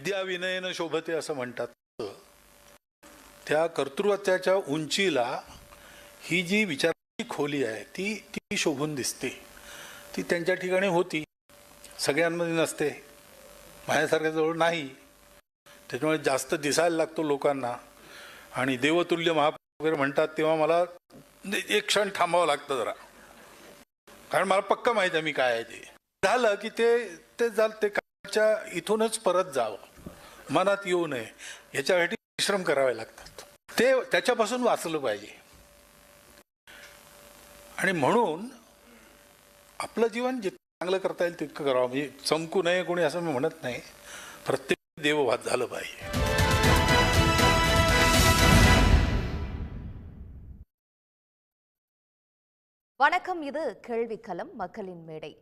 विद्या विनयन शोभते असं म्हणतात. त्या कर्तृत्वाच्या उंचीला ही जी विचाराची खोली आहे ती ती शोभून दिसते. ती त्यांच्या ठिकाणी होती, सगळ्यांमध्ये नसते, माझ्यासारख्या जवळ नाही. त्याच्यामुळे जास्त दिसायला लागतो लोकांना. आणि देवतुल्य महापुरुष वगैरे म्हणतात तेव्हा मला एक क्षण थांबावं लागतं जरा, कारण मला पक्का माहिती आहे मी काय आहे. ते झालं की ते झालं ते काळच्या इथूनच परत जावं, मनात येऊ नये, याच्यासाठी परिश्रम करावे लागतात. ते त्याच्यापासून वाचलं पाहिजे. आणि म्हणून आपलं जीवन जितकं चांगलं करता येईल तितकं करावं. म्हणजे चमकू नये कोणी असं मी म्हणत नाही, प्रत्येक देवभात झालं पाहिजे. வணக்கம். இது கேள்விக்களம், மக்களின் மேடை.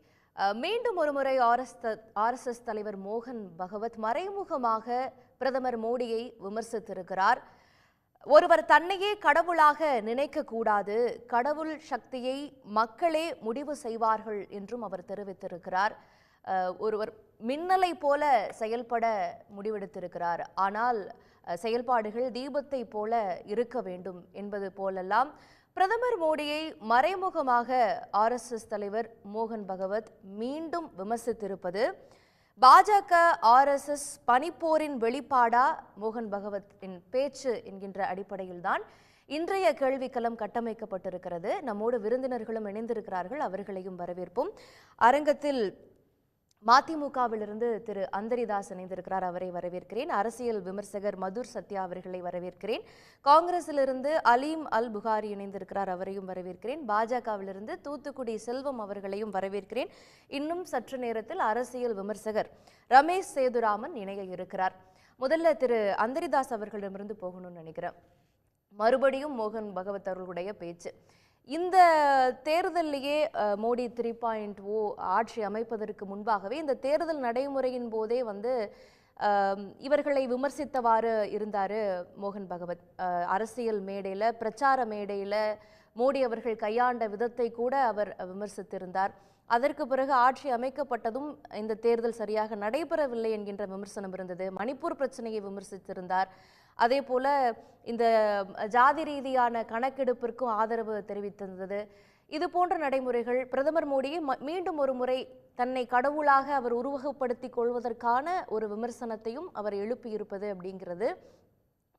மீண்டும் ஒருமுறை ஆர்எஸ்எஸ் தலைவர் மோகன் பகவத் மறைமுகமாக பிரதமர் மோடியை விமர்சித்திருக்கிறார். ஒருவர் தன்னையே கடவுளாக நினைக்க கூடாது, கடவுள் சக்தியை மக்களே முடிவு செய்வார்கள் என்றும் அவர் தெரிவித்திருக்கிறார். ஒருவர் மின்னலை போல செயல்பட முடிவெடுத்திருக்கிறார், ஆனால் செயல்பாடுகள் தீபத்தை போல இருக்க வேண்டும் என்பது போலெல்லாம் பிரதமர் மோடியை மறைமுகமாக ஆர்எஸ்எஸ் தலைவர் மோகன் பகவத் மீண்டும் விமர்சித்திருப்பது பாஜக ஆர்எஸ்எஸ் பனிப்போரின் வெளிப்பாடா மோகன் பகவத்தின் பேச்சு என்கின்ற அடிப்படையில்தான் இன்றைய கேள்விக்களம் கட்டமைக்கப்பட்டிருக்கிறது. நம்மோடு விருந்தினர்களும் இணைந்திருக்கிறார்கள், அவர்களையும் வரவேற்போம். அரங்கத்தில் மதிமுகவிலிருந்து திரு அந்தரிதாஸ் இணைந்திருக்கிறார், அவரை வரவேற்கிறேன். அரசியல் விமர்சகர் மதுர் சத்யா அவர்களை வரவேற்கிறேன். காங்கிரசிலிருந்து அலீம் அல் புகாரி இணைந்திருக்கிறார், அவரையும் வரவேற்கிறேன். பாஜகவிலிருந்து தூத்துக்குடி செல்வம் அவர்களையும் வரவேற்கிறேன். இன்னும் சற்று நேரத்தில் அரசியல் விமர்சகர் ரமேஷ் சேதுராமன் இணைய இருக்கிறார். முதல்ல திரு அந்தரிதாஸ் அவர்களிடமிருந்து போகணும்னு நினைக்கிறேன். மறுபடியும் மோகன் பகவத் அவர்களுடைய பேச்சு, இந்த தேர்தலிலேயே மோடி 3.0 ஆட்சி அமைப்பதற்கு முன்பாகவே இந்த தேர்தல் நடைமுறையின் போதே இவர்களை விமர்சித்தவாறு இருந்தார் மோகன் பகவத். அரசியல் மேடையில், பிரச்சார மேடையில் மோடி அவர்கள் கையாண்ட விதத்தை கூட அவர் விமர்சித்திருந்தார். அதற்கு பிறகு ஆட்சி அமைக்கப்பட்டதும் இந்த தேர்தல் சரியாக நடைபெறவில்லை என்கின்ற விமர்சனம் இருந்தது. மணிப்பூர் பிரச்சனையை விமர்சித்திருந்தார். அதே போல இந்த ஜாதி ரீதியான கணக்கெடுப்பிற்கும் ஆதரவு தெரிவித்திருந்தது. இது போன்ற நடைமுறைகள் பிரதமர் மோடியை மீண்டும் ஒரு முறை தன்னை கடவுளாக அவர் உருவகப்படுத்திக் கொள்வதற்கான ஒரு விமர்சனத்தையும் அவர் எழுப்பியிருப்பது அப்படிங்கிறது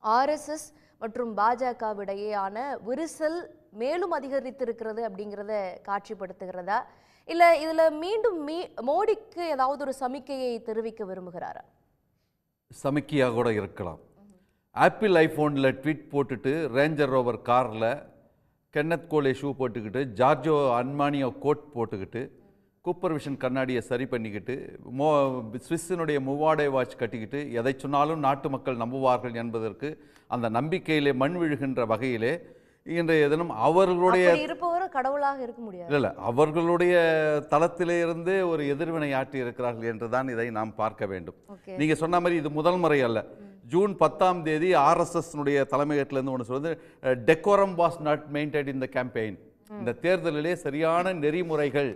ஆர்எஸ்எஸ் மற்றும் பாஜகவிடையேயான விரிசல் மேலும் அதிகரித்திருக்கிறது அப்படிங்கிறத காட்சிப்படுத்துகிறதா, இல்லை இதில் மீண்டும் மோடிக்கு ஏதாவது ஒரு சமிக்கையை தெரிவிக்க விரும்புகிறாரா? சமிக்கையாக கூட இருக்கலாம். ஆப்பிள் ஐஃபோனில் ட்வீட் போட்டுட்டு, ரேஞ்சர் ரோவர் காரில் கென்னத் கோலே ஷூ போட்டுக்கிட்டு, ஜார்ஜோ அன்மானியோ கோட் போட்டுக்கிட்டு, கூப்பர் விஷன் கண்ணாடியை சரி பண்ணிக்கிட்டு, ஸ்விஸ்ஸினுடைய மூவாடை வாட்ச் கட்டிக்கிட்டு எதை சொன்னாலும் நாட்டு மக்கள் நம்புவார்கள் என்பதற்கு அந்த நம்பிக்கையிலே மண் விழுகின்ற வகையிலே இன்றைய தினம் அவர்களுடைய இருப்பவரும் கடவுளாக இருக்க முடியாது. இல்லை, அவர்களுடைய தளத்திலே இருந்து ஒரு எதிர்வினை ஆற்றி இருக்கிறார்கள் என்றுதான் இதை நாம் பார்க்க வேண்டும். நீங்க சொன்ன மாதிரி இது முதல் முறை அல்ல. ஜூன் 10ஆம் தேதி ஆர்எஸ்எஸ் தலைமையகத்திலிருந்து ஒன்று சொல்வது, decorum was not maintained in the campaign. இந்த தேர்தலிலே சரியான நெறிமுறைகள்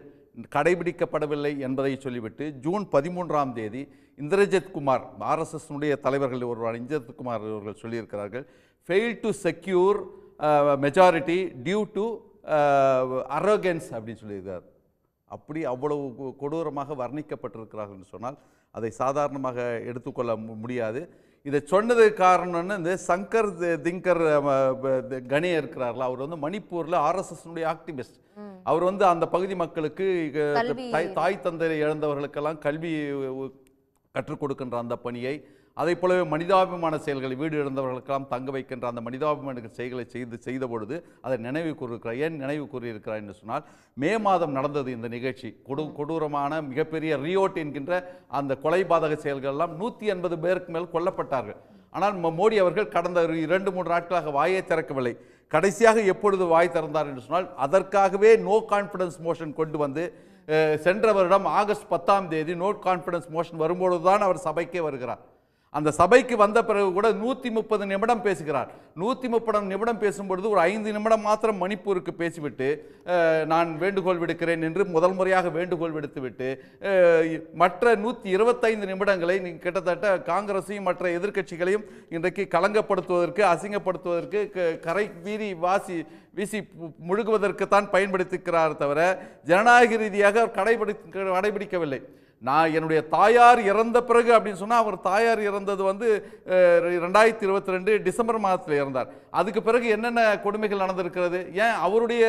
கடைபிடிக்கப்படவில்லை என்பதை சொல்லிவிட்டு, ஜூன் 13ஆம் தேதி இந்திரஜித் குமார், ஆர்எஸ்எஸ் தலைவர்கள் ஒருவர் இந்திரஜித் குமார் அவர்கள் சொல்லியிருக்கிறார்கள், fail to secure majority due to arrogance அப்படின்னு சொல்லியிருக்கார். அப்படி அவ்வளவு கொடூரமாக வர்ணிக்கப்பட்டிருக்கிறார்கள் என்று சொன்னால் அதை சாதாரணமாக எடுத்துக்கொள்ள முடியாது. இதை சொன்னதுக்கு காரணம்னு இந்த சங்கர் திங்கர் கணே இருக்கிறார்களா, அவர் மணிப்பூரில் ஆர்எஸ்எஸ் ஆக்டிவிஸ்ட். அவர் அந்த பகுதி மக்களுக்கு தாய் தந்தை இழந்தவர்களுக்கெல்லாம் கல்வி கற்றுக் கொடுக்கின்ற அந்த பணியை, அதை போலவே மனிதாபிமான செயல்களை, வீடு இழந்தவர்களுக்கெல்லாம் தங்க வைக்கின்ற அந்த மனிதாபிமான செயல்களை செய்த பொழுது அதை நினைவு கூறியிருக்கிறார். ஏன் நினைவு கூறியிருக்கிறார் என்று சொன்னால், மே மாதம் நடந்தது இந்த நிகழ்ச்சி. கொடூரமான மிகப்பெரிய ரியோட் என்கின்ற அந்த கொலைபாதக செயல்கள் எல்லாம் 180 பேருக்கு மேல் கொல்லப்பட்டார்கள். ஆனால் மோடி அவர்கள் கடந்த 2-3 நாட்களாக வாயை திறக்கவில்லை. கடைசியாக எப்பொழுது வாய் திறந்தார் என்று சொன்னால், அதற்காகவே நோ கான்ஃபிடன்ஸ் மோஷன் கொண்டு வந்து சென்ற வருடம் ஆகஸ்ட் 10ஆம் தேதி நோ கான்ஃபிடன்ஸ் மோஷன் வரும்பொழுதுதான் அவர் சபைக்கே வருகிறார். அந்த சபைக்கு வந்த பிறகு கூட 130 நிமிடம் பேசுகிறார். 130 நிமிடம் பேசும்பொழுது ஒரு 5 நிமிடம் மாத்திரம் மணிப்பூருக்கு பேசிவிட்டு நான் வேண்டுகோள் விடுக்கிறேன் என்று முதல் முறையாக வேண்டுகோள் விடுத்துவிட்டு மற்ற 125 நிமிடங்களை கிட்டத்தட்ட காங்கிரஸையும் மற்ற எதிர்க்கட்சிகளையும் இன்றைக்கு கலங்கப்படுத்துவதற்கு, அசிங்கப்படுத்துவதற்கு, கரை வீசி முழுகுவதற்குத்தான் பயன்படுத்திக்கிறார் தவிர ஜனநாயக ரீதியாக கடைபிடிக்கவில்லை. நான் என்னுடைய தாயார் இறந்த பிறகு அப்படின்னு சொன்னால், அவர் தாயார் இறந்தது 2022 டிசம்பர் மாதத்தில் இறந்தார். அதுக்கு பிறகு என்னென்ன கொடுமைகள் நடந்திருக்கிறது? ஏன் அவருடைய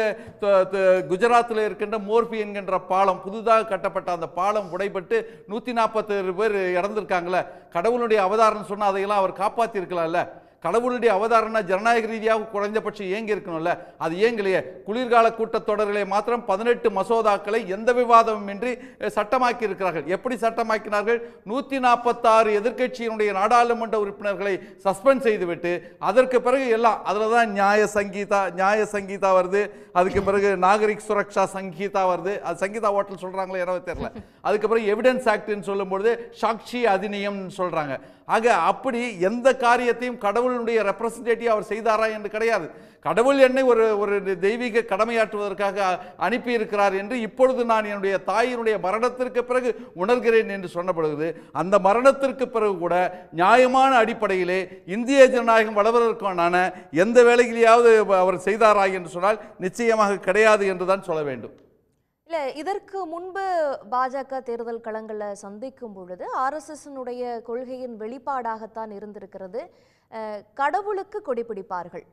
குஜராத்தில் இருக்கின்ற மோர்பி என்கின்ற பாலம், புதுதாக கட்டப்பட்ட அந்த பாலம் உடைபட்டு 147 பேர் இறந்திருக்காங்களே. கடவுளுடைய அவதாரம் சொன்னால் அதையெல்லாம் அவர் காப்பாற்றிருக்கலாம்ல. கடவுளுடைய அவதாரம்னா ஜனநாயக ரீதியாக குறைந்தபட்சம் ஏங்கி இருக்கணும்ல, அது ஏங்கலையே. குளிர்கால கூட்டத்தொடரிலே மாத்திரம் 18 மசோதாக்களை எந்த விவாதமும் இன்றி சட்டமாக்கி இருக்கிறார்கள். எப்படி சட்டமாக்கினார்கள்? 146 எதிர்க்கட்சியினுடைய நாடாளுமன்ற உறுப்பினர்களை சஸ்பெண்ட் செய்துவிட்டு அதற்கு பிறகு எல்லாம் அதில் தான் நியாய சங்கீதா வருது. அதுக்கு பிறகு நாகரிக் சுரக்ஷா சங்கீதா வருது. அது சங்கீதா ஹோட்டல் சொல்றாங்களே எனக்கு தெரியல. அதுக்கு பிறகு எவிடன்ஸ் ஆக்ட்னு சொல்லும்பொழுது சாட்சி அதிநியம் சொல்றாங்க. ஆக அப்படி எந்த காரியத்தையும் கடவுளுடைய ரெப்ரசன்டேட்டிவ் அவர் செய்தாரா என்று கிடையாது. கடவுள் என்னை ஒரு தெய்வீக கடமையாற்றுவதற்காக அனுப்பி இருக்கிறார் என்று இப்பொழுது நான் என்னுடைய தாயினுடைய மரணத்திற்கு பிறகு உணர்கிறேன் என்று சொன்னபொழுது, அந்த மரணத்திற்கு பிறகு கூட நியாயமான அடிப்படையிலே இந்திய ஜனநாயகம் வளர்வதற்கான எந்த வேலைகளையாவது அவர் செய்தாரா என்று சொன்னால் நிச்சயமாக கிடையாது என்றுதான் சொல்ல வேண்டும். இல்லை, இதற்கு முன்பு பாஜக தேர்தல் களங்களை சந்திக்கும் பொழுது ஆர்எஸ்எஸ்னுடைய கொள்கையின் வெளிப்பாடாகத்தான் இருந்திருக்கிறது. கடவுளுக்கு கொடி பிடிப்பார்கள்,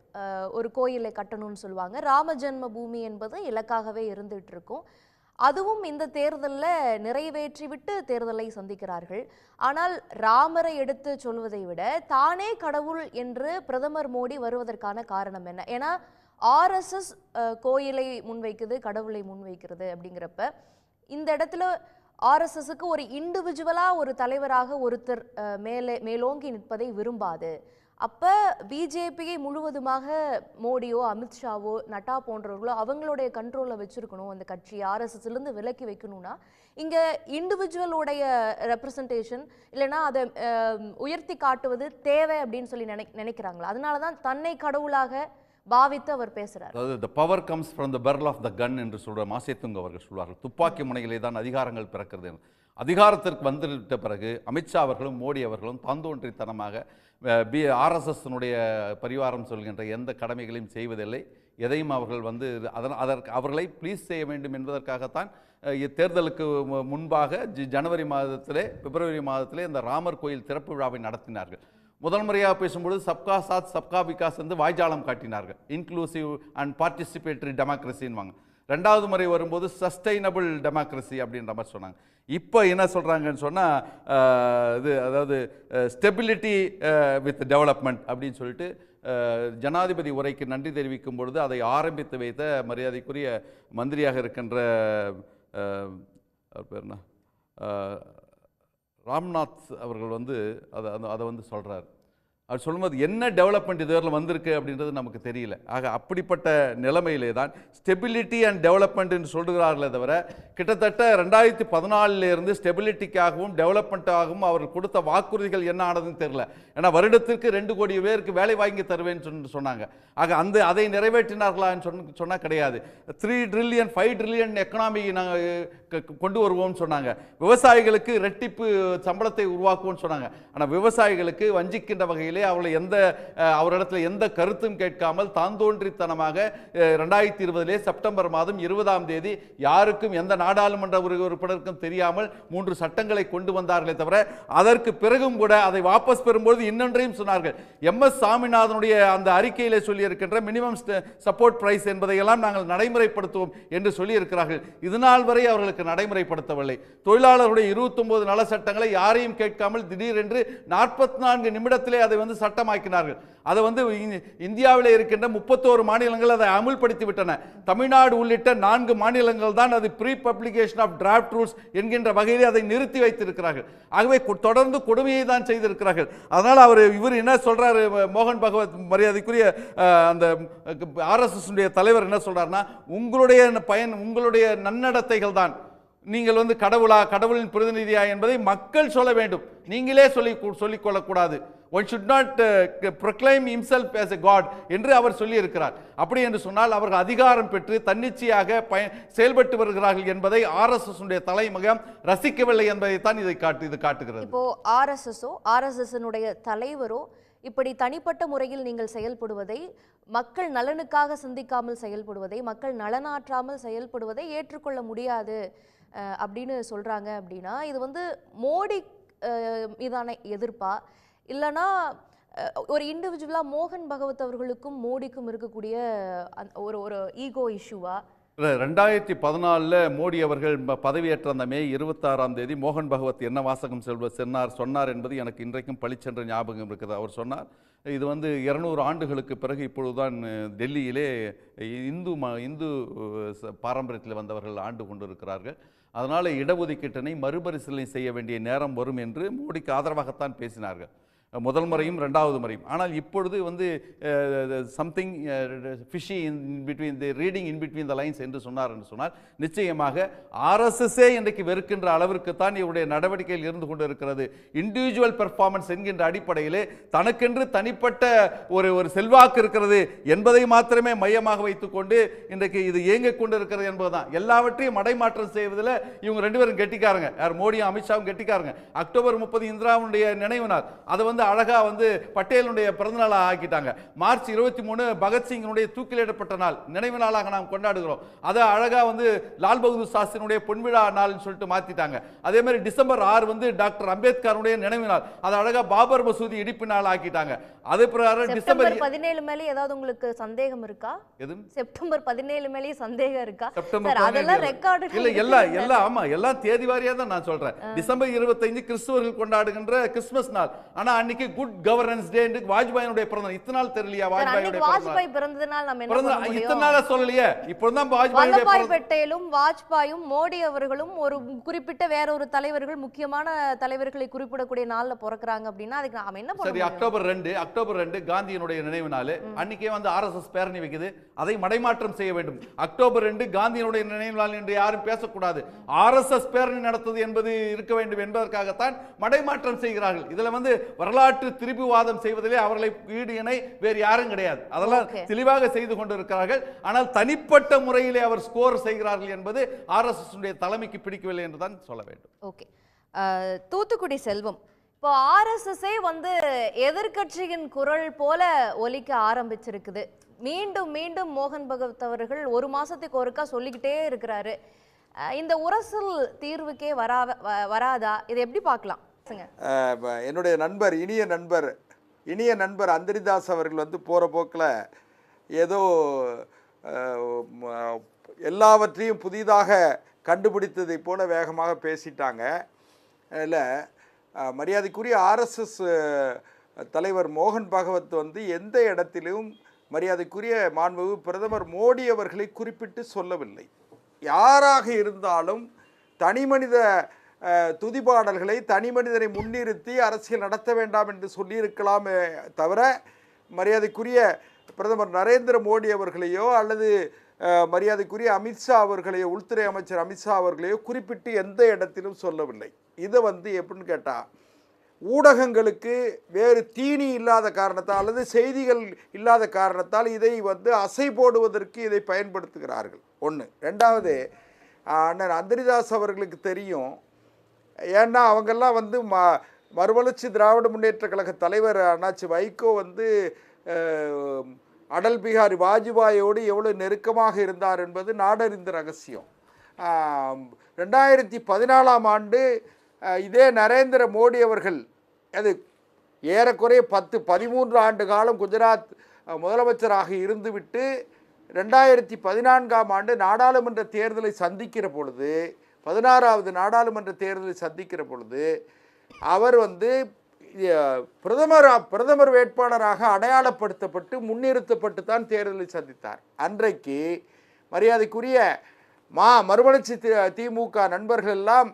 ஒரு கோயிலை கட்டணும்னு சொல்லுவாங்க. ராம ஜென்ம பூமி என்பது இலக்காகவே இருந்துட்டு இருக்கும். அதுவும் இந்த தேர்தலில் நிறைவேற்றிவிட்டு தேர்தலை சந்திக்கிறார்கள். ஆனால் ராமரை எடுத்து சொல்வதை விட தானே கடவுள் என்று பிரதமர் மோடி வருவதற்கான காரணம் என்ன? ஏன்னா ஆர்எஸ்எஸ் கோயிலை முன்வைக்குது, கடவுளை முன்வைக்கிறது. அப்படிங்கிறப்ப இந்த இடத்துல ஆர்எஸ்எஸ்க்கு ஒரு இண்டிவிஜுவலாக ஒரு தலைவராக ஒருத்தர் மேலோங்கி நிற்பதை விரும்பாது. அப்போ பிஜேபியை முழுவதுமாக மோடியோ அமித்ஷாவோ நட்டா போன்றவர்களோ அவங்களுடைய கண்ட்ரோலில் வச்சுருக்கணும். அந்த கட்சி ஆர்எஸ்எஸ்லேருந்து விலக்கி வைக்கணும்னா இங்கே இண்டிவிஜுவலோடைய ரெப்ரசன்டேஷன் இல்லைன்னா அதை உயர்த்தி காட்டுவது தேவை அப்படின்னு சொல்லி நினைக்கிறாங்களா? அதனால தான் தன்னை கடவுளாக பாவித்து அவர் பேசுறார். அதாவது the power comes from the barrel of the gun என்று சொல்ற மாசேத்துங்க அவர்கள் சொல்வார்கள். துப்பாக்கி முனையிலே தான் அதிகாரங்கள் பிறக்கிறது. அதிகாரத்திற்கு வந்துவிட்ட பிறகு அமித்ஷா அவர்களும் மோடி அவர்களும் தாந்தோன்றித்தனமாக ஆர்எஸ்எஸ் பரிவாரம் சொல்கின்ற எந்த கடமைகளையும் செய்வதில்லை. எதையும் அவர்கள் அதற்கு அவர்களை ப்ளீஸ் செய்ய வேண்டும் என்பதற்காகத்தான் தேர்தலுக்கு முன்பாக பிப்ரவரி மாதத்திலே இந்த ராமர் கோயில் திறப்பு விழாவை நடத்தினார்கள். முதல் முறையாக பேசும்பொழுது சப்கா சாத் சப்கா விகாஸ் வாய்ஜாலம் காட்டினார்கள். இன்க்ளூசிவ் அண்ட் பார்ட்டிசிபேட்டரி டெமோக்ரஸின்வாங்க. ரெண்டாவது முறை வரும்போது சஸ்டைனபிள் டெமோக்ரஸி அப்படின்ற மாதிரி சொன்னாங்க. இப்போ என்ன சொல்கிறாங்கன்னு சொன்னால் அதாவது ஸ்டெபிலிட்டி வித் டெவலப்மெண்ட் அப்படின்னு சொல்லிட்டு ஜனாதிபதி உரைக்கு நன்றி தெரிவிக்கும் பொழுது அதை ஆரம்பித்து வைத்த மரியாதைக்குரிய மந்திரியாக இருக்கின்ற பேர் என்ன ராம்நாத் அவர்கள் அதை சொல்கிறார். அவர் சொல்லும்போது என்ன டெவலப்மெண்ட் இதுவரையில் வந்திருக்கு அப்படின்றது நமக்கு தெரியல. ஆக அப்படிப்பட்ட நிலைமையிலே தான் ஸ்டெபிலிட்டி அண்ட் டெவலப்மெண்ட் என்று சொல்கிறார்களே தவிர கிட்டத்தட்ட 2014 ஸ்டெபிலிட்டிக்காகவும் டெவலப்மெண்ட்டாகவும் அவர்கள் கொடுத்த வாக்குறுதிகள் என்ன ஆனதுன்னு தெரியல. ஏன்னா வருடத்திற்கு 2 கோடி பேருக்கு வேலை வாங்கி தருவேன்னு சொன்னாங்க. ஆக அதை நிறைவேற்றினார்களான்னு சொன்னால் கிடையாது. 3 ட்ரில்லியன் 5 ட்ரில்லியன் எக்கனாமி நாங்கள் கொண்டு வருவோம்னு சொன்னாங்க. விவசாயிகளுக்கு ரெட்டிப்பு சம்பளத்தை உருவாக்குவோம்னு சொன்னாங்க. ஆனால் விவசாயிகளுக்கு வஞ்சிக்கின்ற வகையில் அவரிடத்தில் எந்த கருத்தும் கேட்காமல் தாந்தோன்றித்தனமாக 2020 செப்டம்பர் மாதம் 20ஆம் தேதி யாருக்கும் எந்த நாடாளுமன்ற உறுப்பினருக்கும் தெரியாமல் 3 சட்டங்களை கொண்டு வந்தார்களே தவிர அதற்கு பிறகும் கூட அதை வாபஸ் பெறும்போது இன்னொன்றையும் சொன்னார்கள். MS சாமிநாதனுடைய அந்த அறிக்கையிலே சொல்லியிருக்கின்ற மினிமம் சப்போர்ட் பிரைஸ் என்பதையெல்லாம் நாங்கள் நடைமுறைப்படுத்துவோம் என்று சொல்லியிருக்கிறார்கள். இதுநாள் வரை அவர்களுக்கு நடைமுறைப்படுத்தவில்லை. தொழிலாளர்களுடைய 29 நல சட்டங்களை யாரையும் கேட்காமல் திடீரென்று 44 நிமிடத்திலே அதை சட்டமாக்கினார்கள். அதை இந்தியாவில் இருக்கின்ற 31 மாநிலங்கள் அதை அமுல்படுத்தி விட்டன. தமிழ்நாடு உள்ளிட்ட 4 மாநிலங்கள் தான் அது pre publication of draft rules என்கின்ற வகையில் அதை நிறுத்தி வைத்திருக்கிறார்கள். ஆகவே தொடர்ந்து கொடுமையை தான் செய்திருக்கிறார்கள். அதனால் இவர் என்ன சொல்றாரு, மோகன் பகவத் மரியாதைக்குரிய அந்த RSS தலைவர் என்ன சொல்றாருன்னா, உங்களுடைய நன்னடத்தைகள் தான் நீங்கள் வந்து கடவுளின் பிரதிநிதியா என்பதை மக்கள் சொல்ல வேண்டும். நீங்களே சொல்லிக் கொள்ளக்கூடாது. One should not proclaim himself as a god என்று அவர் சொல்லி இருக்கிறார். அப்படி என்று சொன்னால் அவர்கள் அதிகாரம் பெற்று தன்னிச்சையாக செயல்பட்டு வருகிறார்கள் என்பதை RSS உடைய தலைமகம் ரசிக்கவில்லை என்பதை தான் இது காட்டுகிறது. இப்போ RSS தலைவரோ இப்படி தனிப்பட்ட முறையில் நீங்கள் செயல்படுவதை, மக்கள் நலனுக்காக சிந்திக்காமல் செயல்படுவதை, மக்கள் நலனாற்றாமல் செயல்படுவதை ஏற்றுக்கொள்ள முடியாது அப்படின்னு சொல்றாங்க. அப்படின்னா இது வந்து மோடி மீதான எதிர்ப்பா, இல்லைனா ஒரு இண்டிவிஜுவலா மோகன் பகவத் அவர்களுக்கும் மோடிக்கும் இருக்கக்கூடிய ஒரு ஈகோ இஷ்யூவா? 2014 மோடி அவர்கள் பதவியேற்ற அந்த மே 26ஆம் தேதி மோகன் பகவத் என்ன வாசகம் சொன்னார் என்பது எனக்கு இன்றைக்கும் பளிச்சென்ற ஞாபகம் இருக்குது. அவர் சொன்னார், இது வந்து 200 ஆண்டுகளுக்கு பிறகு இப்பொழுதுதான் டெல்லியிலே இந்து பாரம்பரியத்தில் வந்தவர்கள் ஆண்டு கொண்டிருக்கிறார்கள். அதனால் இடஒதுக்கீட்டினை மறுபரிசீலனை செய்ய வேண்டிய நேரம் வரும் என்று மோடிக்கு ஆதரவாகத்தான் பேசினார்கள், முதல் முறையும் இரண்டாவது முறையும். ஆனால் இப்பொழுது வந்து something fishy reading in between the lines என்று சொன்னால் நிச்சயமாக RSSே இன்றைக்கு வெறுக்கின்ற அளவிற்கு தான் இவருடைய நடவடிக்கையில் இருந்து கொண்டு இருக்கிறது. இண்டிவிஜுவல் பெர்ஃபார்மன்ஸ் என்கின்ற அடிப்படையிலே தனக்கென்று தனிப்பட்ட ஒரு செல்வாக்கு இருக்கிறது என்பதை மாத்திரமே மையமாக வைத்துக்கொண்டு இன்றைக்கு இது இயங்கிக் கொண்டு இருக்கிறது என்பதுதான். எல்லாவற்றையும் மடைமாற்றம் செய்வதில் இவங்க ரெண்டு பேரும் கெட்டிக்காரங்க. யார்? மோடியும் அமித்ஷாவும் கெட்டிக்காரங்க. அக்டோபர் 30 இந்திராவுடைய நினைவு நாள், அதை வந்து அழகா வந்து பட்டேலுடைய பிறந்த நாளாக ஆக்கிட்டாங்க. மார்ச் 23 பகத்சிங்கினுடைய தூக்கிலிடப்பட்ட நாள் நினைவு நாளாக நாம் கொண்டாடுகிறோம். அதை அழகா வந்து லால் பகதூர் சாஸ்திரியுடைய பொன்விழா நாள்னு சொல்லிட்டு மாத்திட்டாங்க. அதே மாதிரி டிசம்பர் 6 வந்து டாக்டர் அம்பேத்கருடைய நினைவு நாள், அதை அழகா பாபர் மசூதி இடிப்பு நாள் ஆக்கிட்டாங்க. அதே பிரகாரம் டிசம்பர் 17 மேலே ஏதாவது உங்களுக்கு சந்தேகம் இருக்கா? எதுவும் செப்டம்பர் 17 மேலே சந்தேகம் இருக்கா? செப்டம்பர் அதெல்லாம் ரெக்கார்ட் இல்ல, எல்லாம் ஆமா, எல்லாம் தேதி வாரியா தான் நான் சொல்றேன். டிசம்பர் 25 கிறிஸ்தவர்கள் கொண்டாடுகின்ற கிறிஸ்துமஸ் நாள். ஆனா அன்னைக்கு குட் கவர்னன்ஸ் டே என்று வாஜ்பாயினுடைய பிறந்த இத்தனை நாள் தெரியலையா? வாஜ்பாய் பிறந்த நாள் நம்ம என்ன பண்ண முடியும்? இத்தனை நாளா சொல்லலையே. இப்போதான் வல்லபாய் பட்டேலும் வாஜ்பாயும் மோடி அவர்களும் ஒரு குறிப்பிட்ட வேற ஒரு தலைவர்கள், முக்கியமான தலைவர்களை குறிப்பிடக்கூடிய நாள்ல பிறக்குறாங்க அப்படின்னா அதுக்கு நாம என்ன பண்ண? சரி, அக்டோபர் 2 காந்தியினுடைய நினைவு நாள். அன்னைக்கே வந்து RSS பேரணி வைக்குது. அதை மடைமாற்றம் செய்ய வேண்டும். அக்டோபர் 2 காந்தியினுடைய நினைவு நாள் என்று யாரும் பேசக்கூடாது. RSS பேரணி நடத்தது என்பது இருக்க வேண்டும் என்பதற்காகத்தான் மடைமாற்றம் செய்கிறார்கள். இதுல வந்து வரலாற்று திருப்பிவாதம் செய்வதிலே அவர்களை ஈடு இணை வேறு யாரும் கிடையாது. அதெல்லாம் தெளிவாக செய்து கொண்டிருக்கிறார்கள். ஆனால் தனிப்பட்ட முறையிலே அவர் ஸ்கோர் செய்கிறார்கள் என்பது RSS உடைய தலைமைக்கு பிடிக்கவில்லை என்றுதான் சொல்ல வேண்டும். ஓகே, தூத்துக்குடி செல்வம், இப்போ RSSே வந்து எதிர்கட்சியின் குரல் போல ஒலிக்க ஆரம்பிச்சிருக்குது. மீண்டும் மீண்டும் மோகன் பகவத் அவர்கள் ஒரு மாசத்துக்கு ஒருக்கா சொல்லிக்கிட்டே இருக்கிறாரு. இந்த உரசல் தீர்வுக்கே வராதா? இதை எப்படி பார்க்கலாம்? என்னுடைய நண்பர், இனிய நண்பர் அந்தரிதாஸ் அவர்கள் வந்து போகிற போக்கில் ஏதோ எல்லாவற்றையும் புதிதாக கண்டுபிடித்ததை போல வேகமாக பேசிட்டாங்க. இல்லை, மரியாதைக்குரிய RSS தலைவர் மோகன் பகவத் வந்து எந்த இடத்திலும் மரியாதைக்குரிய மாண்புமிகு பிரதமர் மோடி அவர்களை குறிப்பிட்டு சொல்லவில்லை. யாராக இருந்தாலும் தனிமனித துதிபாடல்களை, தனி மனிதனை முன்னிறுத்தி அரசியல் நடத்த வேண்டாம் என்று சொல்லியிருக்கலாமே தவிர மரியாதைக்குரிய பிரதமர் நரேந்திர மோடி அவர்களையோ அல்லது மரியாதைக்குரிய அமித்ஷா அவர்களையோ, உள்துறை அமைச்சர் அமித்ஷா அவர்களையோ குறிப்பிட்டு எந்த இடத்திலும் சொல்லவில்லை. இதை வந்து எப்படின்னு கேட்டால், ஊடகங்களுக்கு வேறு தீனி இல்லாத காரணத்தால் அல்லது செய்திகள் இல்லாத காரணத்தால் இதை வந்து அசை போடுவதற்கு இதை பயன்படுத்துகிறார்கள். ஒன்று. ரெண்டாவது, அண்ணன் அந்தரிதாஸ் அவர்களுக்கு தெரியும். ஏன்னா அவங்கெல்லாம் வந்து மறுமலர்ச்சி திராவிட முன்னேற்ற கழக தலைவர் அண்ணாச்சி வைகோ வந்து அடல் பிகாரி வாஜ்பாயோடு எவ்வளோ நெருக்கமாக இருந்தார் என்பது நாடறிந்த ரகசியம். 2014ஆம் ஆண்டு இதே நரேந்திர மோடி அவர்கள், அது ஏறக்குறைய 13 ஆண்டு காலம் குஜராத் முதலமைச்சராக இருந்துவிட்டு 2014ஆம் ஆண்டு நாடாளுமன்ற தேர்தலை சந்திக்கிற பொழுது, 16வது நாடாளுமன்ற தேர்தலை சந்திக்கிற பொழுது அவர் வந்து பிரதமர் வேட்பாளராக அடையாளப்படுத்தப்பட்டு முன்னிறுத்தப்பட்டு தான் தேர்தலை சந்தித்தார். அன்றைக்கு மரியாதைக்குரிய மறுமலர்ச்சி திமுக நண்பர்கள் எல்லாம்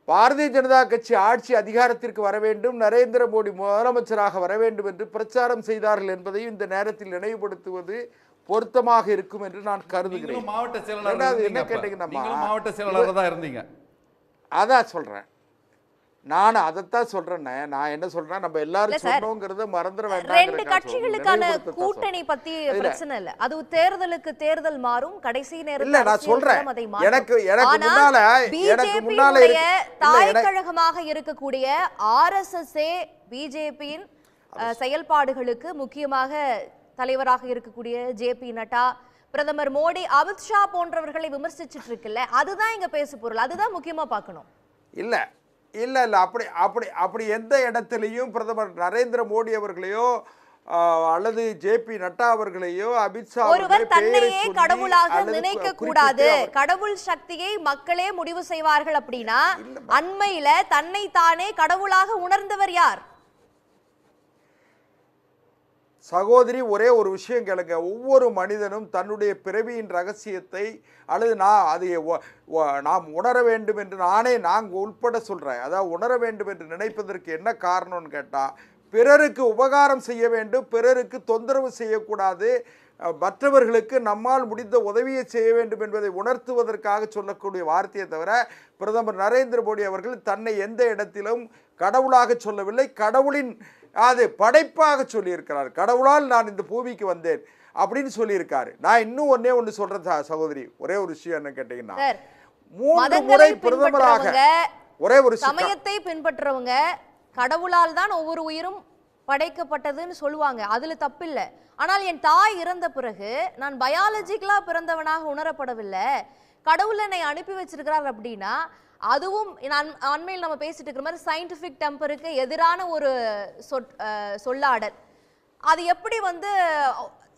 பாரதிய ஜனதா கட்சி ஆட்சி அதிகாரத்திற்கு வர வேண்டும், நரேந்திர மோடி முதலமைச்சராக வர வேண்டும் என்று பிரச்சாரம் செய்தார்கள் என்பதையும் இந்த நேரத்தில் நினைவுபடுத்துவது பொருத்தமாக இருக்கும் என்று நான் கருதுகிறேன். மாவட்ட செயலாளர் தான் இருந்தீங்க. அதான் சொல்றேன், நான் அதைத்தான் சொல்றேன்னே. நான் என்ன சொல்றேன், நம்ம எல்லாரும் சொன்னோங்கிறத மறந்துட வேண்டாம். ரெண்டு கட்சிகளுக்கான கூட்டணி பத்தி பிரச்சனை இல்ல, அது தேர்தலுக்கு தேர்தல் மாறும், கடைசி நேரத்துல இல்ல நான் சொல்றேன், எனக்கு முன்னால தாய் கழகமாக இருக்கக்கூடிய ஆர்எஸ்எஸ்ஏ பிஜேபியின் செயல்பாடுகளுக்கு முக்கியமாக தலைவராக இருக்கக்கூடிய ஜேபி நட்டா, பிரதமர் மோடி, அமித்ஷா போன்றவர்களை விமர்சிச்சுட்டு இருக்குல்ல, அதுதான் இங்க பேசு பொருள், அதுதான் முக்கியமா பார்க்கணும். இல்ல இல்ல இல்ல அப்படி அப்படி அப்படி எந்த இடத்துலையும் பிரதமர் நரேந்திர மோடி அவர்களையோ அல்லது ஜேபி நட்டா அவர்களையோ அமித்ஷா ஒருவர் தன்னையே கடவுளாக நினைக்க கூடாது, கடவுள் சக்தியை மக்களே முடிவு செய்வார்கள் அப்படின்னா அண்மையில தன்னை தானே கடவுளாக உணர்ந்தவர் யார்? சகோதரி, ஒரே ஒரு விஷயம் கேளுங்க. ஒவ்வொரு மனிதனும் தன்னுடைய பிறவியின் ரகசியத்தை அல்லது நாம் உணர வேண்டும் என்று நாங்கள் உட்பட சொல்கிறேன். அதாவது உணர வேண்டும் என்று நினைப்பதற்கு என்ன காரணம்னு கேட்டால், பிறருக்கு உபகாரம் செய்ய வேண்டும், பிறருக்கு தொந்தரவு செய்யக்கூடாது, மற்றவர்களுக்கு நம்மால் முடிந்த உதவியை செய்ய வேண்டும் என்பதை உணர்த்துவதற்காக சொல்லக்கூடிய வார்த்தையை தவிர பிரதமர் நரேந்திர மோடி அவர்கள் தன்னை எந்த இடத்திலும் கடவுளாக சொல்லவில்லை, கடவுளின் அது படைப்பாக சொல்லியிருக்கிறார். கடவுளால் நான் இந்த பூமிக்கு வந்தேன் அப்படின்னு சொல்லியிருக்காரு. நான் இன்னும் ஒன்று சொல்றேன் சகோதரி, ஒரே ஒரு விஷயம் என்ன கேட்டீங்கன்னா, 3 முறை பிரதமராக ஒரே ஒரு சமயத்தை பின்பற்றவங்க கடவுளால் தான் ஒவ்வொரு உயிரும் படைக்கப்பட்டதுன்னு சொல்லுவாங்க, அதுல தப்பில்லை. ஆனால் என் தாய் இறந்த பிறகு நான் பயாலஜிக்கலா பிறந்தவனாக உணரப்படவில்லை, கடவுள் என்னை அனுப்பி வச்சிருக்கிறார் அப்படின்னா அதுவும் அண்மையில் நம்ம பேசிட்டு இருக்கிற மாதிரி சயின்டிபிக் டெம்பருக்கு எதிரான ஒரு சொல்லாடல். அது எப்படி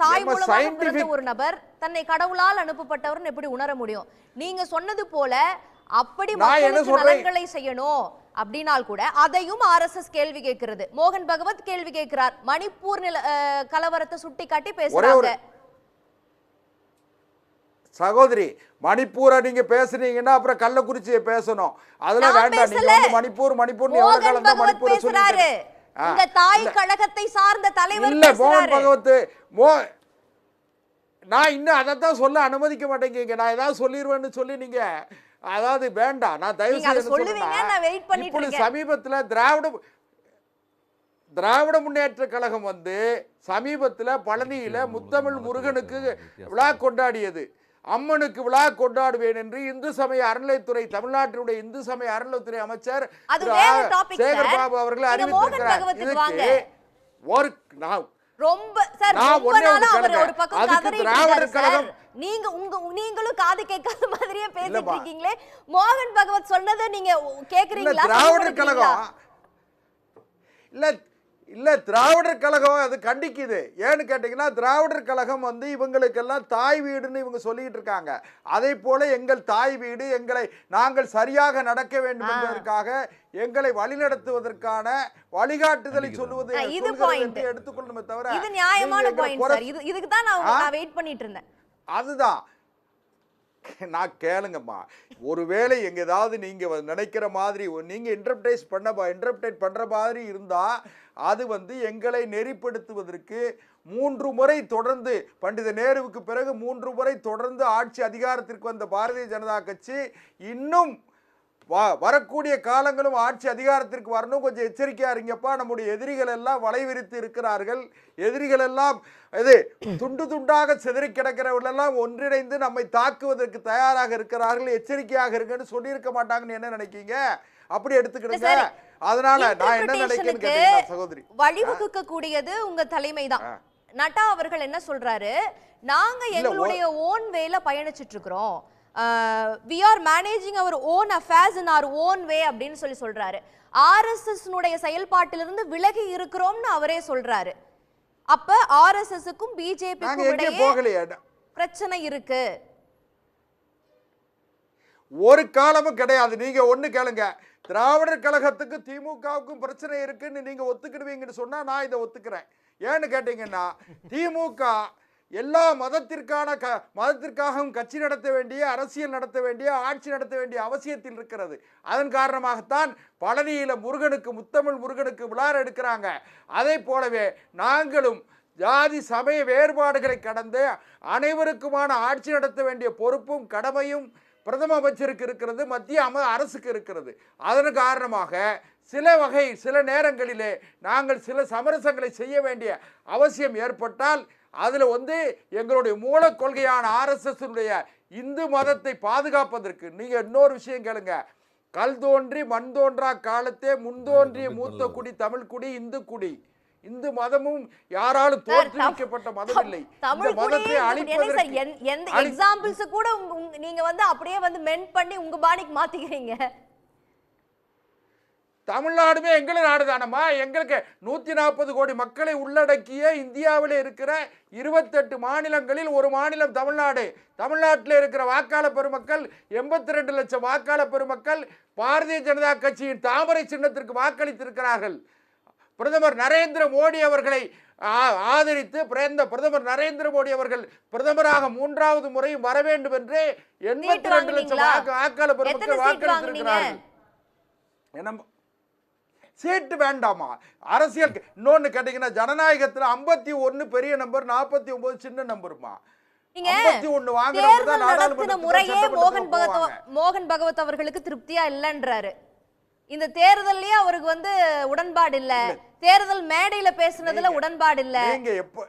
தாய் மூலமாக பிறந்த ஒரு நபர் தன்னை கடவுளால் அனுப்பப்பட்டவர் எப்படி உணர முடியும்? நீங்க சொன்னது போல அப்படி மக்களுக்கு நலன்களை செய்யணும் அப்படின்னால் கூட அதையும் ஆர்எஸ்எஸ் கேள்வி கேட்கிறது. மோகன் பகவத் கேள்வி கேட்கிறார், மணிப்பூர் கலவரத்தை சுட்டி காட்டி பேசுறாங்க. சகோதரி, மணிப்பூரை நீங்க பேசுனீங்கன்னா அப்புறம் கள்ளக்குறிச்சியை பேசணும், அதெல்லாம் வேண்டாம். நீங்க மணிப்பூர் எவ்வளவு காலம் தான் மணிப்பூரை சொல்லிட்டு இந்த தாய் கழகத்தை சார்ந்த தலைவர் இல்ல மோகன் பகவத் நான் இன்னும் அதைத்தான் சொல்ல அனுமதிக்க மாட்டேங்க. நான் ஏதாவது சொல்லிடுவேன்னு சொல்லி நீங்க அதாவது வேண்டாம். நான் தயவு செய்து சமீபத்தில் திராவிட முன்னேற்ற கழகம் சமீபத்தில் பழனியில முத்தமிழ் முருகனுக்கு விழா கொண்டாடியது. அம்மனுக்கு விழா கொண்டாடுவேன் என்று இந்து சமய அறநிலைத்துறை, தமிழ்நாட்டினுடைய இந்து சமய அறநிலைத்துறை அமைச்சர் சேகர் பாபு அவர்கள் அறிவித்திருக்கிறார். இதுக்கு ஒரு நீங்களும் காது கேட்காத மாதிரியே பேசிட்டு இருக்கீங்களே. மோகன் பகவத் சொன்னதை நீங்க கேக்குறீங்களா? திராவிடர் கழகம் இல்ல திராவிடர் கழகம் அது கண்டிக்குது. ஏன்னு கேட்டீங்கன்னா, திராவிடர் கழகம் இவங்களுக்கெல்லாம் தாய் வீடுன்னு இவங்க சொல்லிட்டு இருக்காங்க. அதே போல எங்கள் தாய் வீடு, நாங்கள் சரியாக நடக்க வேண்டும் என்பதற்காக எங்களை வழிநடத்துவதற்கான வழிகாட்டுதலை சொல்லுவது எடுத்துக்கொள்ளணுமே தவிர இது நியாயமான பாயிண்ட் சார். இதுக்கு தான் நான் வெயிட் பண்ணிட்டு இருந்தேன். அதுதான் நான் கேளுங்கம்மா, ஒருவேளை எங்க ஏதாவது நீங்க நினைக்கிற மாதிரி நீங்க இன்டர்பிரேட் பண்ற மாதிரி இருந்தா அது எங்களை நெறிப்படுத்துவதற்கு 3 முறை தொடர்ந்து பண்டித நேருவுக்கு பிறகு 3 முறை தொடர்ந்து ஆட்சி அதிகாரத்திற்கு வந்த பாரதிய ஜனதா கட்சி இன்னும் வரக்கூடிய காலங்களும் ஆட்சி அதிகாரத்திற்கு வரணும். கொஞ்சம் எச்சரிக்கையா இருங்கப்பா, நம்முடைய எதிரிகள் எல்லாம் வலைவிரித்து இருக்கிறார்கள், எதிரிகள் எல்லாம் துண்டு துண்டாக சிதறி கிடக்கிறவர்கள் எல்லாம் ஒன்றிணைந்து நம்மை தாக்குவதற்கு தயாராக இருக்கிறார்கள், எச்சரிக்கையாக இருக்குன்னு சொல்லியிருக்க மாட்டாங்கன்னு என்ன நினைக்கீங்க? அப்படி எடுத்துக்கிடுங்க. அதனால நான் என்ன நினைக்கிறேன்னு கேட்டீங்கன்னா சகோதரி, வழிவகுக்க கூடியது உங்க தலைமைதான். நட்டா அவர்கள் என்ன சொல்றாரு, நாங்க எங்களுடைய ஓன் வேல பயணிச்சிட்டு இருக்கிறோம், we are managing our own affairs in our own way அப்படின்னு சொல்றாரு. ஆர்எஸ்எஸ் உடைய செயல்பாட்டிலிருந்து விலகி இருக்கிறோம்னு அவரே சொல்றாரு. அப்ப ஆர்எஸ்எஸ்க்கும் பிஜேபிக்கும் இடையே பிரச்சனை இருக்கு. ஒரு காலமும் கிடையாது. நீங்க ஒண்ணு கேளுங்க, திராவிடர் கழகத்துக்கு திமுகவுக்கும் பிரச்சனை இருக்குன்னு நீங்க ஒத்துக்கிடுவீங்கன்னு சொன்னா நான் இதை ஒத்துக்கிறேன். ஏன்னு கேட்டீங்கன்னா, திமுக எல்லா மதத்திற்காகவும் கட்சி நடத்த வேண்டிய, அரசியல் நடத்த வேண்டிய, ஆட்சி நடத்த வேண்டிய அவசியத்தில் இருக்கிறது. அதன் காரணமாகத்தான் பழனியில முத்தமிழ் முருகனுக்கு விழா எடுக்கிறாங்க. அதே போலவே நாங்களும் ஜாதி சமய வேறுபாடுகளை கடந்து அனைவருக்குமான ஆட்சி நடத்த வேண்டிய பொறுப்பும் கடமையும் பிரதம அமைச்சருக்கு இருக்கிறது, மத்திய அரசுக்கு இருக்கிறது. அதன் காரணமாக சில நேரங்களிலே நாங்கள் சில சமரசங்களை செய்ய வேண்டிய அவசியம் ஏற்பட்டால் அதில் எங்களுடைய மூல கொள்கையான RSS இந்து மதத்தை பாதுகாப்பதற்கு நீங்கள் இன்னொரு விஷயம் கேளுங்க. கல் தோன்றி மண் தோன்றா காலத்தே முன்தோன்றிய மூத்த குடி தமிழ் குடி இந்து குடி. இந்து மதமும் யாராலும் தோற்றுவிக்கப்பட்ட மதம் இல்லை. இந்த மதத்தை அழிப்பதற்கு எந்த எக்ஸாம்பிள்ஸ் கூட நீங்க அப்படியே மென் பண்ணி உங்க பாணிக்கு மாத்திக்கிறீங்க. தமிழ்நாடுமே எங்களை நாடு தானம்மா. எங்களுக்கு 140 கோடி மக்களை உள்ளடக்கிய இந்தியாவில் இருக்கிற 28 மாநிலங்களில் ஒரு மாநிலம் தமிழ்நாடு. தமிழ்நாட்டில் இருக்கிற வாக்காளர் பெருமக்கள் 82 லட்சம் வாக்காளர் பெருமக்கள் பாரதிய ஜனதா கட்சியின் தாமரை சின்னத்திற்கு வாக்களித்திருக்கிறார்கள். பிரதமர் நரேந்திர மோடி அவர்களை ஆதரித்து பிரதமர் நரேந்திர மோடி அவர்கள் பிரதமராக 3வது முறை வர வேண்டும் என்று 82 லட்சம் வாக்காளர் பெருமக்கள் வாக்களித்திருக்கிறார்கள். சீட்டு வேண்டாமா அரசியல்? இன்னொன்னு கேட்டீங்கன்னா ஜனநாயகத்துல 51 பெரிய நம்பர், 49 சின்ன நம்பருமா. 51 வாங்குற முறையே மோகன் பகவத் அவர்களுக்கு திருப்தியா இல்லன்றாரு. இந்த தேர்தல்லயே அவருக்கு உடன்பாடு இல்ல, தேர்தல் மேடையில பேசுனதுல உடன்பாடு இல்ல. நீங்க எப்ப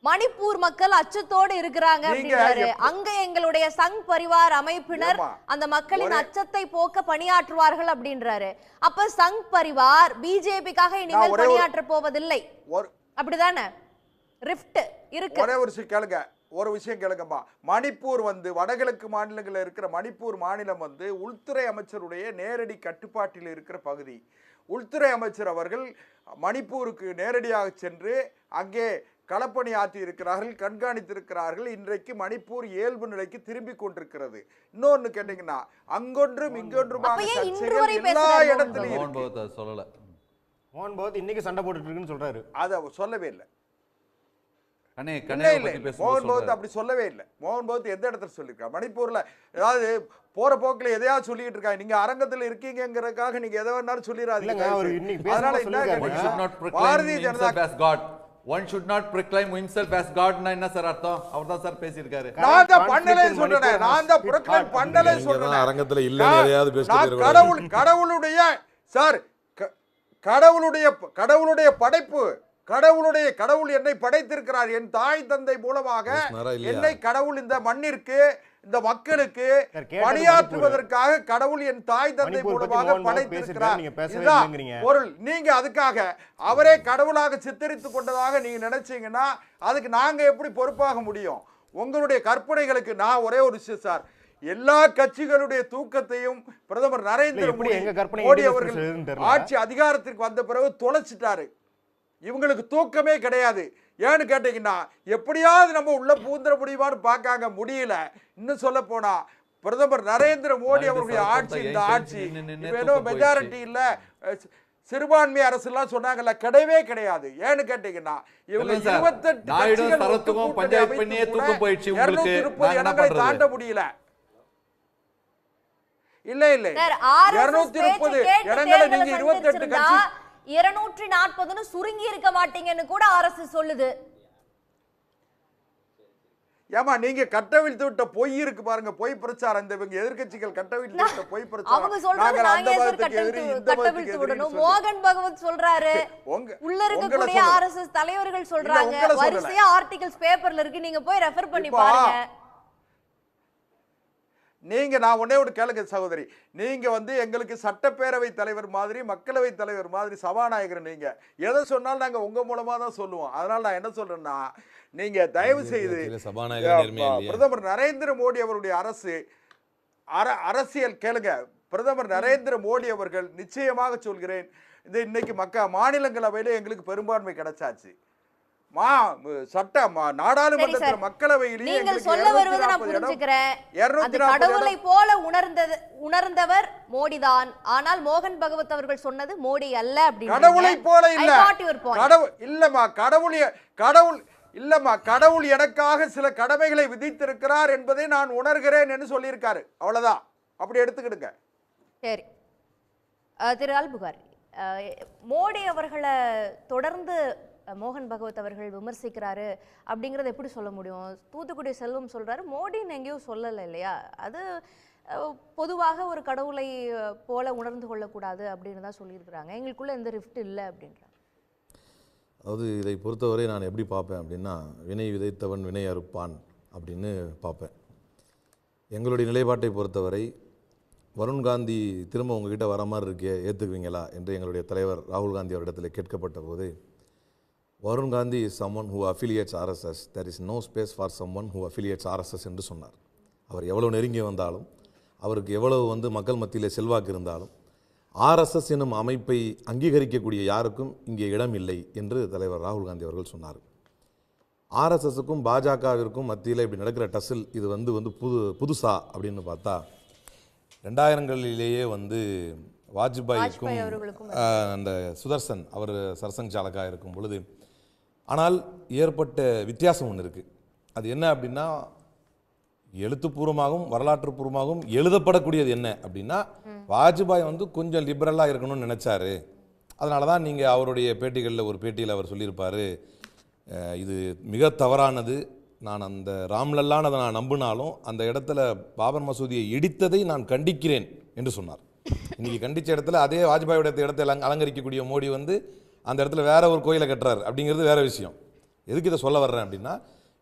மணிப்பூர் மக்கள் அச்சத்தோடு இருக்கிறாங்க அப்படின்றாரு. அங்க எங்களுடைய சங் பரிவார் அமைப்பினர் அந்த மக்களின் அச்சத்தை போக்க பணியாற்றுவார்கள் அப்படின்றாரு. அப்ப சங் பரிவார் பிஜேபிக்காக இனிமேல் பணியாற்ற போவதில்லை, அப்படிதானே? ரிஃப்ட் இருக்கு. ஒரு விஷயம் கேளுங்கம்மா. மணிப்பூர் வடகிழக்கு மாநிலங்களில் இருக்கிற மணிப்பூர் மாநிலம் உள்துறை அமைச்சருடைய நேரடி கட்டுப்பாட்டில் இருக்கிற பகுதி. உள்துறை அமைச்சர் அவர்கள் மணிப்பூருக்கு நேரடியாக சென்று அங்கே களப்பணி ஆற்றி இருக்கிறார்கள், கண்காணித்திருக்கிறார்கள். இன்றைக்கு மணிப்பூர் இயல்பு நிலைக்கு திரும்பி கொண்டிருக்கிறது. இன்னொன்னு கேட்டீங்கன்னா அங்கொன்றும் இங்கொன்றுமாக எல்லா இடத்திலும் சொல்லல. மோகன் பகவத் இன்னைக்கு சண்டை போட்டுட்டு இருக்குன்னு சொல்றாரு. அத சொல்லவே இல்லை. மோகன் பகவத் அப்படி சொல்லவே இல்லை. மோகன் பகவத் எந்த இடத்துல சொல்லியிருக்காரு? மணிப்பூர்ல ஏதாவது போற போக்கில் எதையாவது சொல்லிட்டு இருக்காங்க. நீங்க அரங்கத்தில் இருக்கீங்கிறதுக்காக நீங்க எதை வேணாலும் சொல்லிடாதீங்க. அதனால Bharatiya Janata One should not proclaim himself as God. னா என்ன சார் அர்த்தம்? அவர்தான் சார் பேசியிருக்காரு. நான் தான் பண்ணலே சொல்றேன். நான் தான் proclaim பண்ணலே சொல்றேன். அரங்கத்துல இல்ல எதையாவது பேசிட்டு கடவுளுடைய சார் கடவுளுடைய படைப்பு. கடவுள் என்னை படைத்திருக்கிறார். என் தாய் தந்தை மூலமாக என்னை கடவுள் இந்த மண்ணிற்கு இந்த மக்களுக்கு பணியாற்றுவதற்காக கடவுள் என் தாய் தந்தை மூலமாக படைத்திருக்கிறார். பொருள். நீங்க அதுக்காக அவரே கடவுளாக சித்தரித்துக் கொண்டதாக நீங்க நினைச்சீங்கன்னா அதுக்கு நாங்க எப்படி பொறுப்பாக முடியும்? உங்களுடைய கற்பனைகளுக்கு நான் ஒரே ஒரு விஷயம் சார், எல்லா கட்சிகளுடைய தூக்கத்தையும் பிரதமர் நரேந்திர மோடி அவர்கள் ஆட்சி அதிகாரத்திற்கு வந்த பிறகு தொலைச்சிட்டாரு. இவங்களுக்கு தூக்கமே கிடையாது. ஏன்னு கேட்டீங்கன்னா எப்படியாவது நம்ம உள்ள பூந்திர முடியுமான்னு பார்க்காங்க, முடியல. இன்னும் சொல்ல போனா பிரதமர் நரேந்திர மோடி அவர்களுடைய ஆட்சி, இந்த ஆட்சி மெஜாரிட்டி இல்ல சிறுபான்மை அரசு எல்லாம் சொன்னாங்கல்ல, கிடையவே கிடையாது. ஏன்னு கேட்டீங்கன்னா இவங்க 28 இடங்களை தாண்ட முடியல. இல்ல 230 இடங்களை நீங்க 28 கட்சி 240 சுருங்கி இருக்க மாட்டீங்கன்னு கூட அரசு சொல்லுது. ஏமா நீங்க கட்டவிழ்த்து விட்ட பொய் இருக்கு பாருங்க, பொய் பிரச்சாரம். இந்த இவங்க எதிர்க்கட்சிகள் கட்டவிழ்த்து விட்ட பொய் பிரச்சாரம். அவங்க சொல்றாங்க நாங்க கட்டவிழ்த்து விடணும். மோகன் பகவத் சொல்றாரு, உள்ள இருக்கக்கூடிய ஆர்எஸ்எஸ் தலைவர்கள் சொல்றாங்க. வரிசையா ஆர்டிகல்ஸ் பேப்பர்ல இருக்கு, நீங்க போய் ரெஃபர் பண்ணி பாருங்க. நீங்க நான் ஒன்னே ஒரு கேளுங்க சகோதரி, நீங்க எங்களுக்கு சட்டப்பேரவை தலைவர் மாதிரி, மக்களவை தலைவர் மாதிரி சபாநாயகர். நீங்க எதை சொன்னாலும் நாங்க உங்க மூலமா தான் சொல்லுவோம். அதனால நான் என்ன சொல்றேன்னா, நீங்க தயவு செய்து பிரதமர் நரேந்திர மோடி அவருடைய அரசியல் கேளுங்க. பிரதமர் நரேந்திர மோடி அவர்கள் நிச்சயமாக சொல்கிறேன், இன்னைக்கு மாநிலங்களவையில எங்களுக்கு பெரும்பான்மை கிடைச்சாச்சு. நாடாளுமன்றத்தில் மக்களவையில் நீங்கள் சொல்ல வருவதை நான் புரிஞ்சுக்கிறேன். அது கடவுளை போல உணர்ந்தவர் மோடிதான். ஆனால் மோகன் பகவத் அவர்கள் சொன்னது மோடி அல்ல அப்படின்னு. கடவுளை போல இல்ல, கடவுள் இல்லம்மா, கடவுள் எனக்காக சில கடமைகளை விதித்திருக்கிறார் என்பதை நான் உணர்கிறேன் என்று சொல்லியிருக்காரு. அவ்வளவுதான், அப்படி எடுத்துக்கிடுங்க. சரி திரு அல்புகாரி, மோடி அவர்களை தொடர்ந்து மோகன் பகவத் அவர்கள் விமர்சிக்கிறாரு அப்படிங்கறத எப்படி சொல்ல முடியும்? தூத்துக்குடி செல்வம் சொல்றாரு, மோடின்னு எங்கேயும் சொல்லலை இல்லையா? அது பொதுவாக ஒரு கடவுளை போல உணர்ந்து கொள்ளக்கூடாது அப்படின்னு தான் சொல்லியிருக்கிறாங்க. எங்களுக்குள்ள எந்த ரிஃப்ட் இல்லை அப்படின்றாங்க. அதாவது இதை பொறுத்தவரை நான் எப்படி பார்ப்பேன் அப்படின்னா, வினை விதைத்தவன் வினை அறுப்பான் அப்படின்னு பார்ப்பேன். எங்களுடைய நிலைப்பாட்டை பொறுத்தவரை வருண் காந்தி திரும்ப உங்ககிட்ட வர மாதிரி இருக்கே, ஏற்றுக்குவீங்களா என்று எங்களுடைய தலைவர் ராகுல் காந்தி அவரிடத்தில் கேட்கப்பட்ட போது, Varun Gandhi is someone who affiliates RSS, there is no space for someone who affiliates RSS என்று சொன்னார். அவர் எவ்வளவு நெருங்கி வந்தாலும், அவருக்கு எவ்வளவு மக்கள் மத்தியில் செல்வாக்கு இருந்தாலும், ஆர்எஸ்எஸ் எனும் அமைப்பை அங்கீகரிக்கக்கூடிய யாருக்கும் இங்கே இடம் இல்லை என்று தலைவர் ராகுல் காந்தி அவர்கள் சொன்னார். ஆர்எஸ்எஸுக்கும் பாஜகவிற்கும் மத்தியில் இப்படி நடக்கிற டசில் இது வந்து புதுசா அப்படின்னு பார்த்தா, 2000களிலேயே வாஜ்பாய்க்கும் அந்த சுதர்சன் அவர் சர்சங் சாலகா இருக்கும் பொழுது, ஆனால் ஏற்பட்ட வித்தியாசம் ஒன்று இருக்குது. அது என்ன அப்படின்னா, எழுத்துப்பூர்வமாகவும் வரலாற்று பூர்வமாகவும் எழுதப்படக்கூடியது என்ன அப்படின்னா, வாஜ்பாய் கொஞ்சம் லிபரலாக இருக்கணும்னு நினச்சாரு. அதனால தான் நீங்கள் அவருடைய பேட்டிகளில் ஒரு பேட்டியில் அவர் சொல்லியிருப்பார், இது மிக தவறானது, நான் அந்த ராம்லல்லான்னு அதை நான் நம்பினாலும் அந்த இடத்துல பாபர் மசூதியை இடித்ததை நான் கண்டிக்கிறேன் என்று சொன்னார். இன்றைக்கி கண்டித்த இடத்துல அதே வாஜ்பாயோட இடத்தை அலங்கரிக்கக்கூடிய மோடி அந்த இடத்துல வேற ஒரு கோயிலை கட்டுறாரு அப்படிங்கிறது வேற விஷயம். எதுக்கு இதை சொல்ல வர்றேன் அப்படின்னா,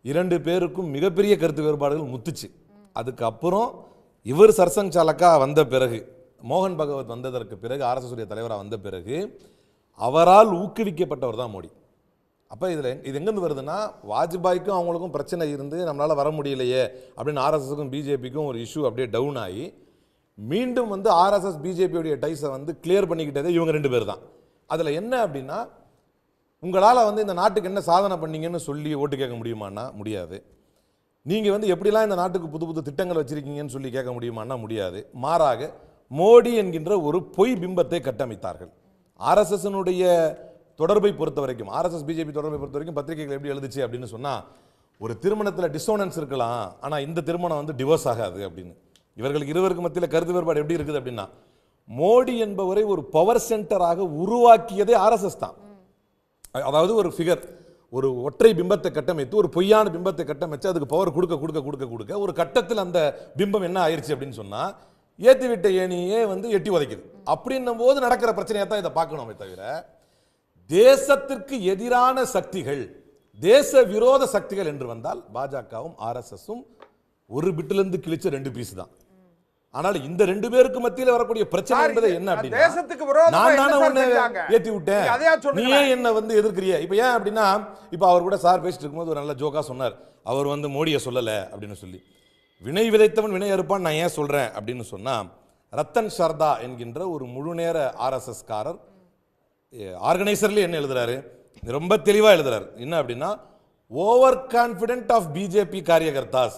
2 பேருக்கும் மிகப்பெரிய கருத்து வேறுபாடுகள் முத்துச்சு. அதுக்கப்புறம் இவர் சர்சங் சாலக்கா வந்த பிறகு, மோகன் பகவத் வந்ததற்கு பிறகு, ஆர்எஸ்எஸ் உடைய தலைவராக வந்த பிறகு அவரால் ஊக்குவிக்கப்பட்டவர் தான் மோடி. அப்போ இது எங்கேருந்து வருதுன்னா, வாஜ்பாய்க்கும் அவங்களுக்கும் பிரச்சனை இருந்து நம்மளால் வர முடியலையே அப்படின்னு ஆர்எஸ்எஸ்க்கும் பிஜேபிக்கும் ஒரு இஷ்யூ அப்படியே டவுன் ஆகி, மீண்டும் ஆர்எஸ்எஸ் பிஜேபியுடைய டைஸை கிளியர் பண்ணிக்கிட்டதே இவங்க 2 பேர் தான். அதில் என்ன அப்படின்னா, உங்களால் இந்த நாட்டுக்கு என்ன சாதனை பண்ணீங்கன்னு சொல்லி ஓட்டு கேட்க முடியுமான்னா முடியாது. நீங்கள் எப்படிலாம் இந்த நாட்டுக்கு புது புது திட்டங்கள் வச்சிருக்கீங்கன்னு சொல்லி கேட்க முடியுமான்னா முடியாது. மாறாக மோடி என்கின்ற ஒரு பொய் பிம்பத்தை கட்டமைத்தார்கள். ஆர்எஸ்எஸ்னுடைய தொடர்பை பொறுத்த வரைக்கும், ஆர்எஸ்எஸ் பிஜேபி தொடர்பை பொறுத்த வரைக்கும் பத்திரிகைகள் எப்படி எழுதுச்சு அப்படின்னு சொன்னால், ஒரு திருமணத்தில் டிஸ்டோனன்ஸ் இருக்கலாம், ஆனால் இந்த திருமணம் டிவோர்ஸ் ஆகாது அப்படின்னு. இவர்களுக்கு இருவருக்கு மத்தியில் கருத்து வேறுபாடு எப்படி இருக்குது அப்படின்னா, மோடி என்பவரை ஒரு பவர் சென்டராக உருவாக்கியதே ஆர்எஸ்எஸ் தான். அதாவது ஒரு ஃபிகர், ஒரு ஒற்றை பிம்பத்தை கட்டமைத்து, ஒரு பொய்யான பிம்பத்தை கட்டமைச்சு அதுக்கு பவர் கொடுக்க கொடுக்க கொடுக்க கொடுக்க ஒரு கட்டத்தில் அந்த பிம்பம் என்ன ஆயிடுச்சு அப்படின்னு சொன்னால், ஏற்றி விட்ட ஏனியே எட்டி உதைக்குது. அப்படின்னும் போது நடக்கிற பிரச்சனையை தான் இதை பார்க்கணுமே தவிர, தேசத்திற்கு எதிரான சக்திகள், தேச விரோத சக்திகள் என்று வந்தால் பாஜகவும் ஆர்எஸ்எஸும் ஒரு பிட்டிலிருந்து கிழிச்ச 2 பீஸ் தான். ஆனால் இந்த 2 பேருக்கு மத்தியில் வரக்கூடிய பிரச்சனை என்பது என்ன அப்படின்னா, தேசத்துக்கு விரோதமா நான் தானே ஏத்தி விட்டேன், நீ ஏன் என்ன எதிர்க்கிறிய? இப்ப ஏன் அப்படின்னா, இப்ப அவர் கூட சார் பேசிட்டு இருக்கும்போது ஒரு நல்ல ஜோக்கா சொன்னார், அவர் மோடியை சொல்லல அப்படின்னு சொல்லி. வினை விதைத்தவன் வினை அறுப்பான் நான் ஏன் சொல்றேன் அப்படின்னு சொன்னா, ரத்தன் சர்தா என்கின்ற ஒரு முழு நேர ஆர்எஸ்எஸ் காரர் ஆர்கனைசர்ல என்ன எழுதுறாரு, ரொம்ப தெளிவா எழுதுறாரு. என்ன அப்படின்னா, ஓவர் கான்பிடென்ட் ஆஃப் பிஜேபி காரியகர்த்தாஸ்,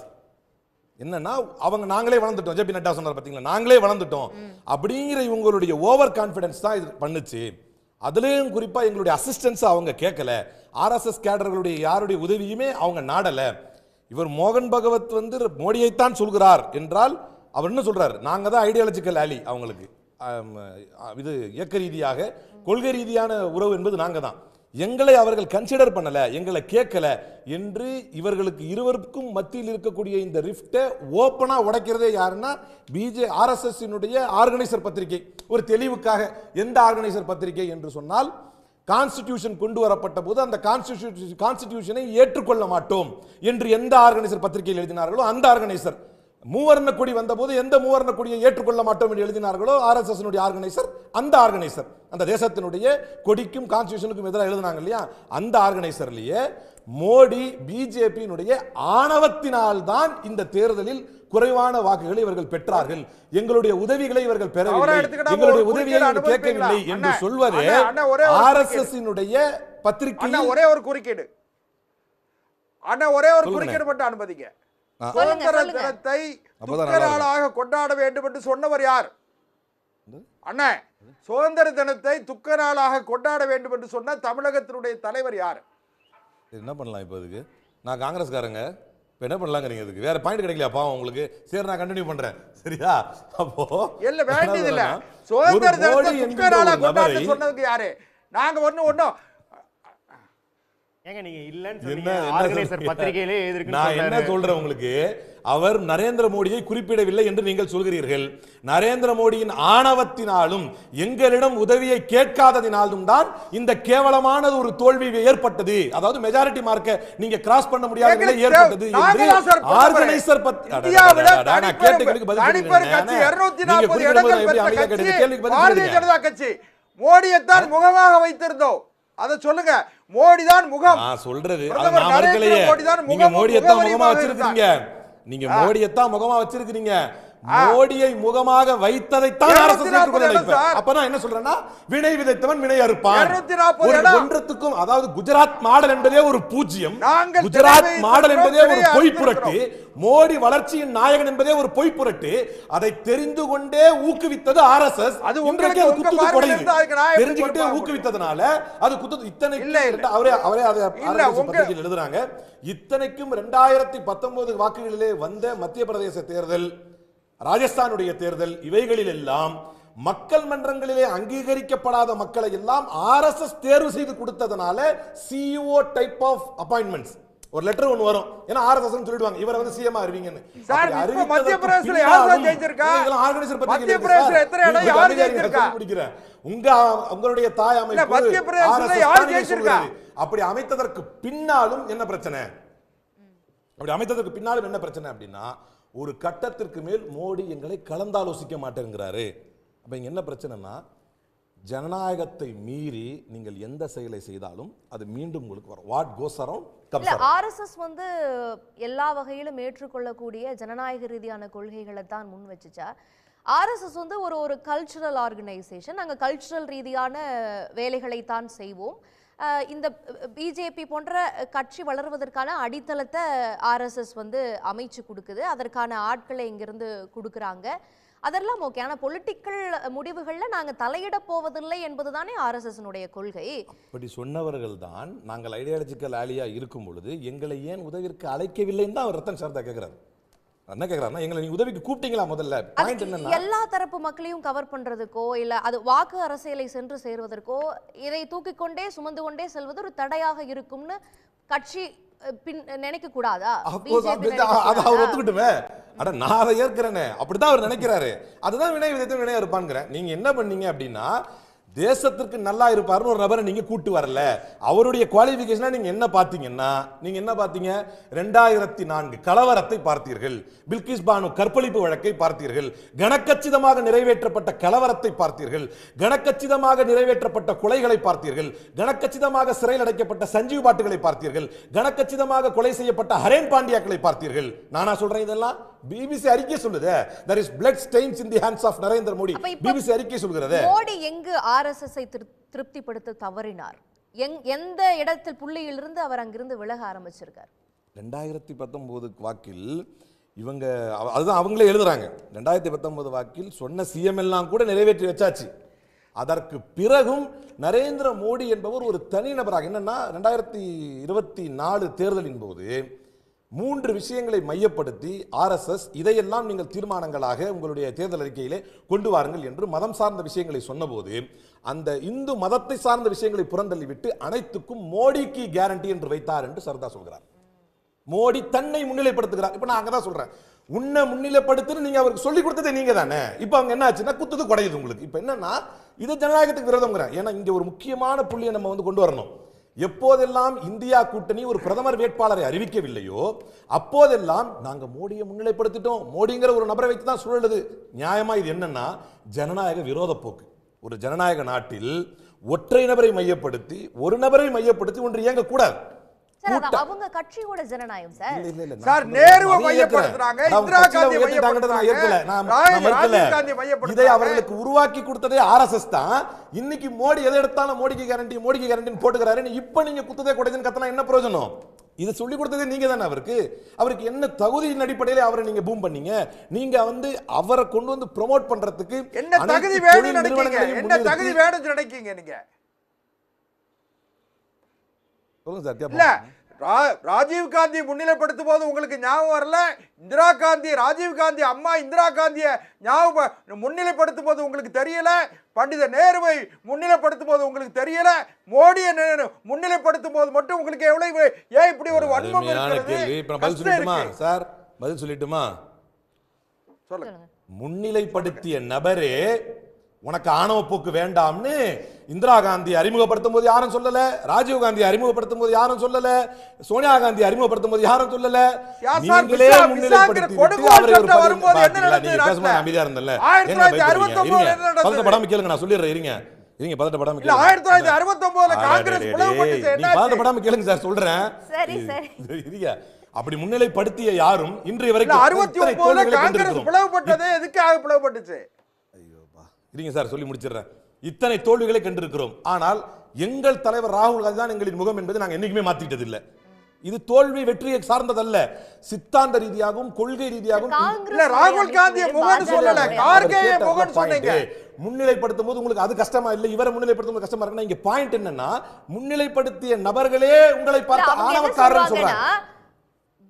என்னன்னா அவங்க நாங்களே வளர்ந்துட்டோம், ஜேபி நட்டா சொன்னார் பாத்தீங்களா, நாங்களே வளர்ந்துட்டோம் அப்படிங்கிற இவங்களுடைய ஓவர் கான்பிடன்ஸ் தான் இது பண்ணுச்சு. அதுலயும் குறிப்பா எங்களுடைய அசிஸ்டன்ஸ் அவங்க கேட்கல, ஆர்எஸ்எஸ் கேடர்களுடைய யாருடைய உதவியுமே அவங்க நாடல. இவர் மோகன் பகவத் மோடியைத்தான் சொல்கிறார் என்றால் அவர் என்ன சொல்றாரு, நாங்க தான் ஐடியாலஜிக்கல் ஆலி, அவங்களுக்கு இது இயக்க ரீதியாக கொள்கை ரீதியான உறவு என்பது நாங்க தான், எங்களை அவர்கள் கன்சிடர் பண்ணல, எங்களை கேட்கல என்று இவர்களுக்கு இருவருக்கும் மத்தியில் இருக்கக்கூடிய இந்த ரிஃப்டை ஓப்பனா உடைக்கிறதே யாருன்னா ஆர்எஸ்எஸ் ஆர்கனைசர் பத்திரிகை. ஒரு தெளிவுக்காக, எந்த ஆர்கனைசர் பத்திரிகை என்று சொன்னால், கான்ஸ்டிடியூஷன் கொண்டு வரப்பட்ட போது அந்த கான்ஸ்டிடியூஷனை ஏற்றுக்கொள்ள மாட்டோம் என்று எந்த ஆர்கனைசர் பத்திரிகையில் எழுதினார்களோ அந்த ஆர்கனைசர், மூவர்ண கொடி வந்த போது எந்த மூவர்ண கொடியை ஏற்றுக்கொள்ள மாட்டோம் என்று எழுதினார்களோ ஆர்எஸ்எஸ் ஆர்கனைசர், அந்த ஆர்கனைசர், அந்த தேசத்தினுடைய கொடிக்கும் கான்ஸ்டிடியூஷனுக்கும் எதிராக எழுதினாங்க இல்லையா, அந்த ஆர்கனைசர்லயே மோடி பிஜேபியினுடைய ஆணவத்தினால் தான் இந்த தேர்தலில் குறைவான வாக்குகளை இவர்கள் பெற்றார்கள், எங்களுடைய உதவிகளை இவர்கள் பெறவில்லை, எங்களுடைய உதவியை கேட்கவில்லை என்று சொல்வது ஆர்எஸ்எஸ் பத்திரிகை. ஒரே ஒரு குறுக்கீடு மட்டும் அனுமதிங்க. சுதந்திர தினத்தை துக்க நாளாக கொண்டாட வேண்டும் என்று சொன்னவர் யார்? அண்ணா, சுதந்திர தினத்தை துக்க நாளாக கொண்டாட வேண்டும் என்று சொன்ன தமிழகத்தினுடைய தலைவர் யார்? என்ன பண்ணலாம் இப்போ இதுக்கு? நான் காங்கிரஸ்காரங்க, இப்போ என்ன பண்ணலாங்கிறீங்க? இதுக்கு வேற பாயிண்ட் கிடைக்கலையா பாவம் உங்களுக்கு? சரி, நான் கண்டினியூ பண்றேன், சரியா? அப்போ இல்ல வேண்டியது இல்ல, சுதந்திர தினத்தை துக்க நாளாக கொண்டாட சொன்னதுக்கு யாரு? நாங்க ஒண்ணும் ஏங்க நீங்க இல்லன்னு என்ன சொன்னீங்க, என்ன ஆர்கனைசர் சொல்றீங்க? பத்திரிகையிலே எதிர்க்குன்னு நான் என்ன சொல்றாரு. சொல்றேன் உங்களுக்கு, அவர் நரேந்திர மோடியை குறிப்பிடவில்லை என்று நீங்கள் சொல்கிறீர்கள். நரேந்திர மோடியின் ஆணவத்தினாலும் எங்களிடம் உதவியை கேட்காததினாலும் தான் இந்த கேவலமான ஒரு தோல்வி ஏற்பட்டது. அதாவது மெஜாரிட்டி மார்க்க நீங்க கிராஸ் பண்ண முடியாத நிலை ஏற்பட்டது என்று ஆர்கனைசர் மோடியைத்தான் முகமாக வைத்திருந்தோம். அதை சொல்லுங்க. மோடி தான் முகம். சொல்றது பிரதமர் நான் மறுக்கலையே. மோடி தான் நீங்க மோடியைத்தான் முகமா முகவரியாக வச்சிருக்கீங்க. நீங்க மோடியைத்தான் முகமா வச்சிருக்கீங்க. மோடியை முகமாக வைத்ததைத்தான் அரசு ஏற்றுக்கொள்ளல. அப்ப நான் என்ன சொல்றேன்னா, வினை விதைத்தவன் வினை அறுப்பான். ஒன்றத்துக்கும், அதாவது குஜராத் மாடல் என்பதே ஒரு பூஜ்யம், குஜராத் மாடல் என்பதே ஒரு பொய் புரட்டு, மோடி வளர்ச்சியின் நாயகன் என்பதே ஒரு பொய் புரட்டு. அதை தெரிந்து கொண்டே ஊக்குவித்தது ஆர்எஸ்எஸ். இன்றைக்கு அது குத்துது கொடையுது. தெரிஞ்சுக்கிட்டே ஊக்குவித்ததனால அது குத்து. இத்தனை அவரே அதை பத்திரிகையில் எழுதுறாங்க. இத்தனைக்கும் 2019 வாக்குகளிலே வந்த மத்திய பிரதேச தேர்தல், ராஜஸ்தானுடைய தேர்தல், இவைகளில் எல்லாம் மக்கள் மன்றங்களிலே அங்கீகரிக்கப்படாத மக்களை எல்லாம் ஆர்எஸ்எஸ் தேர்வு செய்து கொடுத்ததனால சிஇஓ டைப் ஆஃப் அப்பாயின்ட்மெண்ட்ஸ் ஒரு லெட்டர் ஒன்னு வரும். ஏன்னா ஆர்எஸ்எஸ் சொல்லிடுவாங்க இவரை வந்து சிஎம் அறிவிங்கன்னு. மத்திய பிரதேசல யார் ஜெயிச்சிருக்கா? இதெல்லாம் ஆர்கனைசர் மத்திய பிரதேசல எத்தனை இடம் யார் ஜெயிச்சிருக்கா? உங்களுடைய தாய் அமைப்பு மத்திய பிரதேசல யார் ஜெயிச்சிருக்கா? அப்படி அமைத்ததற்கு பின்னாலும் என்ன பிரச்சனை? அப்படி அமைத்ததற்கு பின்னாலும் என்ன பிரச்சனை அப்படின்னா, ஒரு கட்டத்திற்கு மேல் மோடி எங்களை கலந்தாலோசிக்க மாட்டேங்கிறாரு. அப்ப இங்க என்ன பிரச்சனைனா, ஜனநாயகத்தை மீறி நீங்கள் எந்த செயலை செய்தாலும் அது மீண்டும் உங்களுக்கு வரும். What goes around comes around. RSS வந்து எல்லா வகையிலும் ஏற்றுக்கொள்ளக்கூடிய ஜனநாயக ரீதியான கொள்கைகளை தான் முன் வச்சுச்சா? ஆர்எஸ்எஸ் வந்து ஒரு கல்ச்சுரல் ஆர்கனைசேஷன். நாங்கள் கல்ச்சுரல் ரீதியான வேலைகளை தான் செய்வோம். இந்த பிஜேபி போன்ற கட்சி வளர்வதற்கான அடித்தளத்தை ஆர்எஸ்எஸ் வந்து அமைச்சு கொடுக்குது. அதற்கான ஆட்களை இங்கிருந்து கொடுக்குறாங்க. அதெல்லாம் ஓகே. ஆனால் பொலிட்டிக்கல் முடிவுகளில் நாங்கள் தலையிட போவதில்லை என்பதுதானே ஆர்எஸ்எஸ்னுடைய கொள்கை. அப்படி சொன்னவர்கள் தான் நாங்கள் ஐடியாலஜிக்கல் ஆலியா இருக்கும் பொழுது எங்களை ஏன் உதவிற்கு அழைக்கவில்லைன்னு தான் அவர் ரத்தன் சாரதா கேட்கிறார். என்ன கேட்கிறாருன்னா, எங்களை நீங்க உதவிக்கு கூப்பிட்டீங்களா? முதல்ல பாயிண்ட் என்னன்னா, எல்லா தரப்பு மக்களையும் கவர் பண்றதுக்கோ இல்ல அது வாக்கு அரசியலை சென்று சேர்வதற்கோ இதை தூக்கி கொண்டே சுமந்து கொண்டே செல்வது ஒரு தடையாக இருக்கும்னு கட்சி நினைக்க கூடாதா? அவர் ஒத்துக்கிட்டுமே. அட நான் அதை ஏற்கிறேனே, அப்படிதான் அவர் நினைக்கிறாரு. அதுதான் வினை விதைத்து வினையா இருப்பான்ங்கிறேன். நீங்க என்ன பண்ணீங்க அப்படின்னா, தேசத்திற்கு நல்லா இருப்பாருன்னு ஒரு நபரை நீங்க கூட்டு வரல. அவருடைய குவாலிஃபிகேஷனா நீங்க என்ன பாத்தீங்கன்னா, நீங்க என்ன பாத்தீங்க? 2004 கலவரத்தை பார்த்தீர்கள், பில்கிஸ் பானு கற்பழிப்பு வழக்கை பார்த்தீர்கள், கனக்கச்சிதமாக நிறைவேற்றப்பட்ட கலவரத்தை பார்த்தீர்கள், கனக்கச்சிதமாக நிறைவேற்றப்பட்ட கொலைகளை பார்த்தீர்கள், கனக்கச்சிதமாக சிறையில் அடைக்கப்பட்ட சஞ்சீவ் பாட்டுகளை பார்த்தீர்கள், கனக்கச்சிதமாக கொலை செய்யப்பட்ட ஹரேன் பாண்டியாக்களை பார்த்தீர்கள். நானா சொல்றேன் இதெல்லாம்? பிபிசி அறிக்கை சொல்லுது. there is blood stains in the hands of Narendra Modi. BBC அறிக்கை சொல்கிறது. மோடி எங்கு ஆர்எஸ்எஸ்-ஐ திருப்திப்படுத்த தவறினார்? எந்த இடத்தில் புள்ளியிலிருந்து அவர் அங்கிருந்து விலக ஆரம்பிச்சிருக்கார்? 2019 வாக்கில் இவங்க அதுதான் அவங்களே எழுதுறாங்க. 2019 வாக்கில் சொன்ன சிஎம் எல்லாம் கூட நிறைவேற்றி வச்சாச்சு. அதற்கு பிறகும் நரேந்திர மோடி என்பவர் ஒரு தனிநபராக, என்னன்னா 2024 தேர்தலின் போது 3 விஷயங்களை மையப்படுத்தி ஆர்எஸ்எஸ் இதையெல்லாம் நீங்கள் தீர்மானங்களாக உங்களுடைய தேர்தல் அறிக்கையிலே கொண்டு வாருங்கள் என்று மதம் சார்ந்த விஷயங்களை சொன்னபோது, அந்த இந்து மதத்தை சார்ந்த விஷயங்களை புறந்தள்ளிவிட்டு அனைத்துக்கும் மோடிக்கு கேரண்டி என்று வைத்தார் என்று சரதா சொல்கிறார். மோடி தன்னை முன்னிலைப்படுத்துகிறார். இப்ப நான் அங்கதான் சொல்றேன், உன்னை முன்னிலைப்படுத்துன்னு நீங்க அவருக்கு சொல்லி கொடுத்ததே நீங்க தானே. இப்ப அவங்க என்ன ஆச்சுன்னா, குத்துது குடையுது உங்களுக்கு. இப்ப என்னன்னா, இது ஜனநாயகத்துக்கு விரோதம்ங்கிறேன். ஏன்னா இங்க ஒரு முக்கியமான புள்ளியை நம்ம வந்து கொண்டு வரணும். எப்போதெல்லாம் இந்தியா கூட்டணி ஒரு பிரதமர் வேட்பாளரை அறிவிக்கவில்லையோ அப்போதெல்லாம் நாங்க மோடியை முன்னிலைப்படுத்திட்டோம், மோடிங்கிற ஒரு நபரை வைத்து தான் சுழலுது. நியாயமா இது என்னன்னா ஜனநாயக விரோத போக்கு. ஒரு ஜனநாயக நாட்டில் ஒற்றை நபரை மையப்படுத்தி ஒரு நபரை மையப்படுத்தி ஒன்று இயங்க கூடாது. அவங்க கட்சியோட ஜனநாயகம் சார். சார் நேருவை மையப்படுத்துறாங்க, இந்திரா காந்தி மையப்படுத்துறாங்க, இதை அவர்களுக்கு உருவாக்கி கொடுத்ததே ஆர்எஸ்எஸ் தான். இன்னைக்கு மோடி எதை எடுத்தாலும் மோடிக்கு கேரண்டி போட்டுக்கிறாரு. இப்ப நீங்க குத்ததே குடைதுன்னு கத்தனா என்ன பிரயோஜனம்? இது சொல்லி கொடுத்ததே நீங்க தானே அவருக்கு என்ன தகுதியின் அடிப்படையில் அவரை நீங்க பூம் பண்ணீங்க? நீங்க வந்து அவரை கொண்டு வந்து ப்ரோமோட் பண்றதுக்கு என்ன தகுதி வேணும்னு நினைக்கிறீங்க? என்ன தகுதி வேணும்னு நினைக்கிறீங்க நீங்க? சொல்லுங்க சார். இல்ல ராஜீவ் காந்தி முன்னிலைப்படுத்தும் போது உங்களுக்கு ஞாபகம் வரல? இந்திரா காந்தி, ராஜீவ் காந்தி அம்மா இந்திரா காந்தியை முன்னிலைப்படுத்தும் போது உங்களுக்கு தெரியல? பண்டித நேருவை முன்னிலைப்படுத்தும் போது உங்களுக்கு தெரியல? மோடியை முன்னிலைப்படுத்தும் போது மட்டும் உங்களுக்கு எவ்வளவு ஏன் இப்படி ஒரு வன்மம் இருக்கிறது? சார் பதில் சொல்லட்டுமா? சொல்லுங்க. முன்னிலைப்படுத்திய நபரே உனக்கு ஆணவ போக்கு வேண்டாம்னு இந்திரா காந்தி அறிமுகப்படுத்தும் போது யாரும் சொல்லல, ராஜீவ் காந்தி அறிமுகப்படுத்தும் போது யாரும் சொல்லல, சோனியா காந்தி அறிமுகப்படுத்தும் போது யாரும் சொல்லல. நீங்களே முன்னிலைப்படுத்தி அமைதியா இருந்தல. பதட்டப்படாம கேளுங்க, நான் சொல்லிடுறேன். இருங்க பதட்டப்படாம கேளுங்க. 1969 காங்கிரஸ் பிளவுபட்டுச்சு. பதட்டப்படாம கேளுங்க சார், சொல்றேன். இருங்க. அப்படி முன்னிலைப்படுத்திய யாரும் இன்றைய வரைக்கும் 69 காங்கிரஸ் பிளவுபட்டதே எதுக்காக பிளவுபட்டுச்சு? இருங்க சார், சொல்லி முடிச்சிடுறேன். இத்தனை தோல்விகளை கண்டிருக்கிறோம். ஆனால் எங்கள் தலைவர் ராகுல் காந்தி தான் எங்களின் முகம் என்பதை நாங்கள் என்னைக்குமே மாத்திட்டது இல்லை. இது தோல்வி வெற்றியை சார்ந்ததல்ல, சித்தாந்த ரீதியாகவும் கொள்கை ரீதியாகவும். ராகுல் காந்தியை முகம் சொல்லல, கார்கேயை முகம் சொன்னீங்க. முன்னிலைப்படுத்தும் போது உங்களுக்கு அது கஷ்டமா இல்லை, இவரை முன்னிலைப்படுத்தும் போது கஷ்டமா இருக்குன்னா இங்க பாயிண்ட் என்னன்னா, முன்னிலைப்படுத்திய நபர்களே உங்களை பார்த்து ஆணவக்காரன் சொல்றாங்க.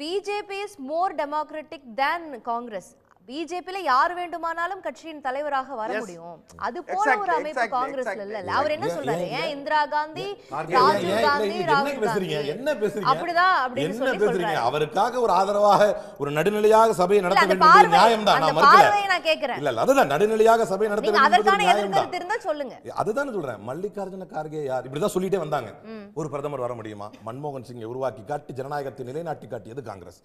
BJP is more democratic than Congress. பிஜேபில யார் வேண்டுமானாலும் கட்சியின் தலைவராக வர முடியும். அது போல ஒரு அமைப்பு காங்கிரஸ்ல இல்ல. அவர் என்ன சொல்றாரு? ஏன் இந்திரா காந்தி, ராஜீவ் காந்தி, ராகுல் காந்தி என்ன பேசுறீங்க? அப்படிதான் அப்படின்னு சொல்லி சொல்றாரு. அவருக்காக ஒரு ஆதரவாக ஒரு நடுநிலையாக சபையை நடத்த வேண்டியது நியாயம் தான். நான் மறுக்கல. நான் கேக்குறேன். இல்ல அதுதான் நடுநிலையாக சபையை நடத்த வேண்டியது அதற்கான எதிர்கருத்து இருந்தா சொல்லுங்க. அதுதான் சொல்றேன். மல்லிகார்ஜுன கார்கே யார்? இப்படிதான் சொல்லிட்டே வந்தாங்க. ஒரு பிரதமர் வர முடியுமா? மன்மோகன் சிங்கை உருவாக்கி காட்டி ஜனநாயகத்தை நிலைநாட்டி காட்டியது காங்கிரஸ்.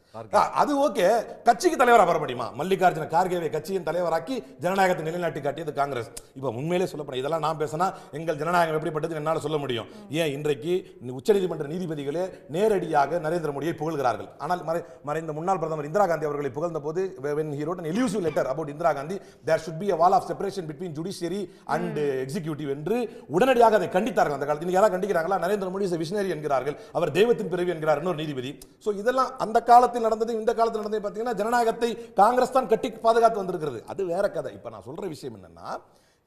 அது ஓகே. கட்சிக்கு தலைவராக வர முடியுமா? மல்லிகார்ஜுன கார்கேவை கட்சியின் தலைவராக்கி ஜனநாயகத்தை நிலைநாட்டி காட்டியது காங்கிரஸ். இப்ப உண்மையிலே சொல்லப்படும் இதெல்லாம் நான் பேசினா எங்கள் ஜனநாயகம் எப்படிப்பட்டது என்னால சொல்ல முடியும். ஏன் இன்றைக்கு உச்சநீதிமன்ற நீதிபதிகளே நேரடியாக நரேந்திர மோடியை புகழ்கிறார்கள். ஆனால் மறைந்த முன்னாள் பிரதமர் இந்திரா காந்தி அவர்களை புகழ்ந்த போது when he wrote an elusive letter about Indira Gandhi, there should be a wall of separation between judiciary and executive என்று உடனடியாக அதை கண்டித்தார்கள். அந்த காலத்தில் யாரா கண்டிக்கிறாங்களா? Narendra Modi is a visionary என்கிறார்கள். அவர் தெய்வத்தின் பிறவி என்கிறார் இன்னொரு நீதிபதி. சோ இதெல்லாம் அந்த காலத்தில் நடந்தது, இந்த காலத்தில் நடந்தது. பார்த்தீங்கன்னா ஜனநாயகத்தை காங்கிரஸ் தான் கட்டி பாதுகாத்து வந்திருக்கிறது. அது வேற கதை. இப்ப நான் சொல்ற விஷயம் என்னன்னா,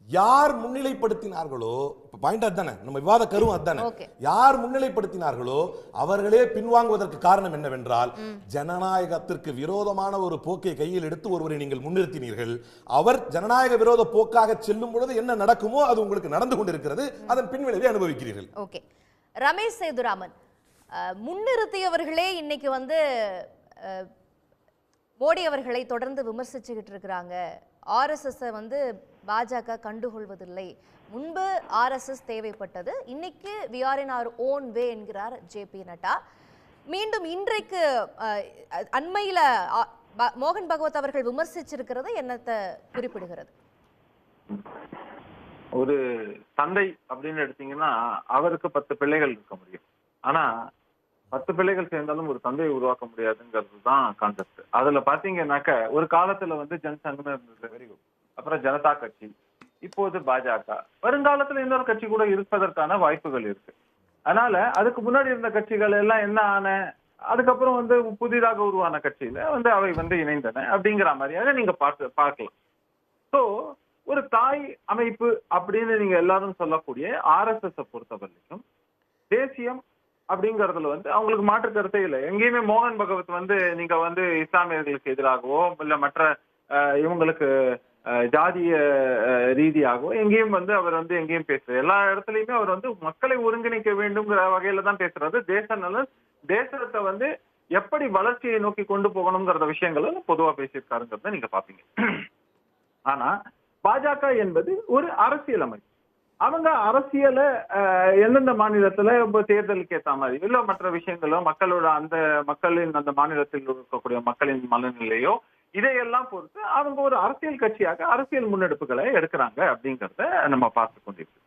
யார் முன்னிலைப்படுத்தினார்களோ, பாயிண்ட் அதுதானே, நம்ம விவாத கருவும் அதுதானே, யார் முன்னிலைப்படுத்தினார்களோ அவர்களே பின்வாங்குவதற்கு காரணம் என்னவென்றால், ஜனநாயகத்திற்கு விரோதமான ஒரு போக்கை கையில் எடுத்து ஒருவரை நீங்கள் முன்னிறுத்தினீர்கள். அவர் ஜனநாயக விரோத போக்காக செல்லும் பொழுது என்ன நடக்குமோ அது உங்களுக்கு நடந்து கொண்டிருக்கிறது. அதன் பின்விளைவை அனுபவிக்கிறீர்கள். ஓகே. ரமேஷ் சேதுராமன், முன்னிறுத்தியவர்களே இன்னைக்கு மோடி அவர்களை தொடர்ந்து விமர்சிச்சுக்கிட்டு இருக்கிறாங்க. ஆர்எஸ்எஸ் பாஜக கண்டுகொள்வதில்லை. முன்பு ஆர்எஸ்எஸ் தேவைப்பட்டது, இன்னைக்கு we are in our own way என்கிறார் ஜேபி நட்டா. மீண்டும் இன்றைக்கு அண்மையில மோகன் பகவத் அவர்கள் விமர்சிச்சிருக்கிறது என்னத்தை குறிப்பிடுகிறது? ஒரு தந்தை அப்படின்னு எடுத்தீங்கன்னா அவருக்கு 10 பிள்ளைகள் இருக்க முடியும். ஆனா 10 பிள்ளைகள் சேர்ந்தாலும் ஒரு தந்தையை உருவாக்க முடியாதுங்கிறது தான் கான்செப்ட். அதுல பாத்தீங்கன்னாக்க ஒரு காலத்துல ஜனசங்கம் இருந்தது, வெரி குட், அப்புறம் ஜனதா கட்சி, இப்போது பாஜக, வருங்காலத்துல இன்னொரு கட்சி கூட இருப்பதற்கான வாய்ப்புகள் இருக்கு. அதனால அதுக்கு முன்னாடி இருந்த கட்சிகள் எல்லாம் என்ன ஆன, அதுக்கப்புறம் புதிதாக உருவான கட்சியில அவை இணைந்தன அப்படிங்கிற மாதிரியாக நீங்க பார்க்கலாம். சோ ஒரு தாய் அமைப்பு அப்படின்னு நீங்க எல்லாரும் சொல்லக்கூடிய ஆர்எஸ்எஸ் பொறுத்தவரைக்கும் தேசியம் அப்படிங்கறதுல அவங்களுக்கு மாற்று கருத்தே இல்லை. எங்கேயுமே மோகன் பகவத் நீங்க இஸ்லாமியர்களுக்கு எதிராகவோ இல்ல மற்ற இவங்களுக்கு ஜாதிய ரீதியாகவோ எங்கேயும் அவர் எங்கேயும் பேசுறாரு. எல்லா இடத்துலயுமே அவர் மக்களை ஒருங்கிணைக்க வேண்டும்ங்கிற வகையில தான் பேசுறது. தேச நலன், தேசத்தை எப்படி வளர்ச்சியை நோக்கி கொண்டு போகணுங்கிறத விஷயங்களை பொதுவா பேசியிருக்காருங்கிறத நீங்க பாப்பீங்க. ஆனா பாஜக என்பது ஒரு அரசியல் அமைப்பு. அவங்க அரசியலை எந்தெந்த மாநிலத்துல தேர்தலுக்கு ஏற்ற மாதிரி இல்ல மற்ற விஷயங்களோ மக்களோட அந்த மக்களின் அந்த மாநிலத்தில் இருக்கக்கூடிய மக்களின் மனநிலையோ இதையெல்லாம் பொறுத்து அவங்க ஒரு அரசியல் கட்சியாக அரசியல் முன்னெடுப்புகளை எடுக்கிறாங்க அப்படிங்கிறத நம்ம பார்த்து கொண்டிருக்கோம்.